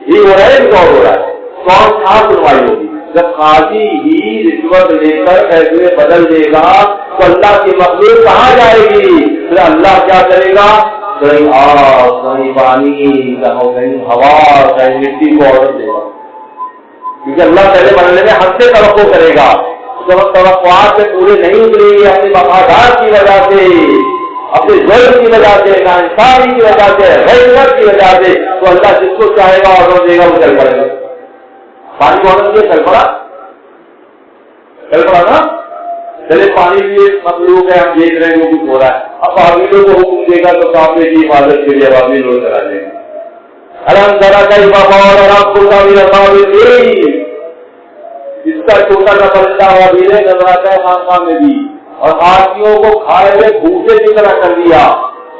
یہ ہو رہا ہے، کون ہو رہا ہے؟ کون کہاں سنوائی ہوگی؟ جب قاضی ہی رشوت لے کر فیصلے بدل دے گا تو اللہ کی مخلوق کہاں جائے گی؟ پھر اللہ کیا کرے گا؟ کہیں آگ، کہیں پانی، کہیں ہوا، کہیں مٹی کو آڈر دے گا. کیونکہ اللہ پہلے مرحلے میں حد سے توقع کرے گا. جب توقعات سے پورے نہیں اتریں گے اپنے مفادات کی وجہ سے، اپنے ظلم کی وجہ سے، ناانصافی کی وجہ سے، غیرت کی وجہ سے، تو اللہ جس کو چاہے گا آڈر دے گا وہ چل پڑے گا. پانی کو آڈر دیا چل پڑا نا. چلے پانی بھی مخلوق ہے، ہم دیکھ رہے ہیں وہ کچھ ہو رہا ہے. اب حامیوں کو حکم دے گا تو کافی کی حفاظت کے لیے عوامی لوگ کرا دیں گے. الحم ذرا کا آپ کو اس کا چھوٹا سا پرندہ ہوا بھی نظر آتا ہے خان میں بھی، اور ہاتھیوں کو کھائے ہوئے بھوسے کی طرح کر دیا.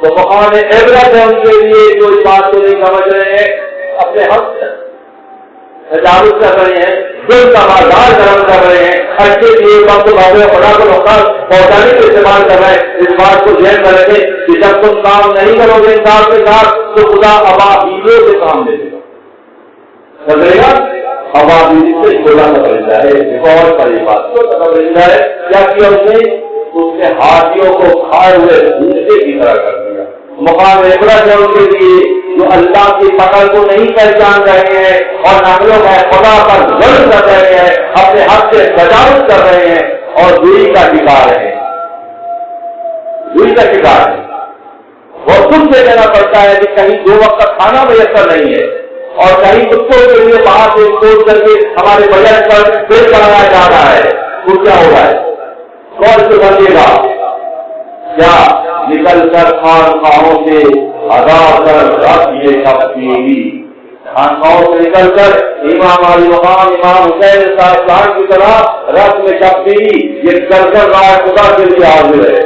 تو وہاں نے عبرت ہے ان کے لیے جو اس بات کو نہیں سمجھ رہے ہیں، اپنے حق تجاوز کر رہے ہیں، دل کا بازار گرم کر رہے ہیں، اچھے لیے وقت بابے خدا کو نقصان پہنچانے کا استعمال کر رہے ہیں. اس بات کو ذہن میں رکھیں کہ جب تم کام نہیں کرو گے انصاف کے ساتھ تو خدا ابابیلوں سے کام دے دے گا. سمجھے گا؟ ابابیل سے چھوٹا سا پرندہ ہے، بہت بڑی بات. چھوٹا سا پرندہ ہے، کیا کیا اس نے ہاتھیوں کو کھائے ہوئے بھوسے کی طرح کر دیا. مقام عبرت ہے ان کے لیے جو اللہ کی پکڑ کو نہیں پہچان رہے ہیں اور نقلوں میں خدا پر ظلم کر رہے ہیں، اپنے حق سے تجاوز کر رہے ہیں. اور دوری کا شکار ہیں، دوری کا شکار ہے. اور دکھ سے دینا پڑتا ہے کہ کہیں 2 وقت کا کھانا میسر نہیں ہے اور کہیں کتوں کے لیے باہر سے توڑ کر کے ہمارے بجٹ پر پیٹ بنایا جا رہا ہے. تو کیا ہو رہا ہے؟ کون سے بنے گا؟ کیا نکل کر خانقاہوں سے ادا کر رکھ یہ تبدیلی، خانقاہوں سے نکل کر امام علی مقام امام حسین صاحب کی طرح رکھ میں تبدیلی یہ کر رہا ہے. خدا کے لیے حاضر ہے.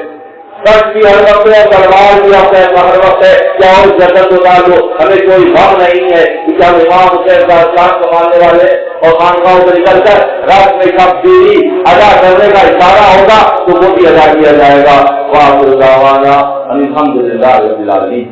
سچ بھی ہر وقت ہے، دربار بھی ہر وقت ہے. کیا اور جگت اتار لو، ہمیں کوئی غم نہیں ہے کہ ہم امام حسین صاحب کو ماننے والے اور خانقاہوں سے نکل کر رات میں تبدیلی ادا کرنے کا اشارہ ہوگا تو وہ بھی ادا کیا جائے گا. واہ دعوانا الحمدللہ رب العالمین.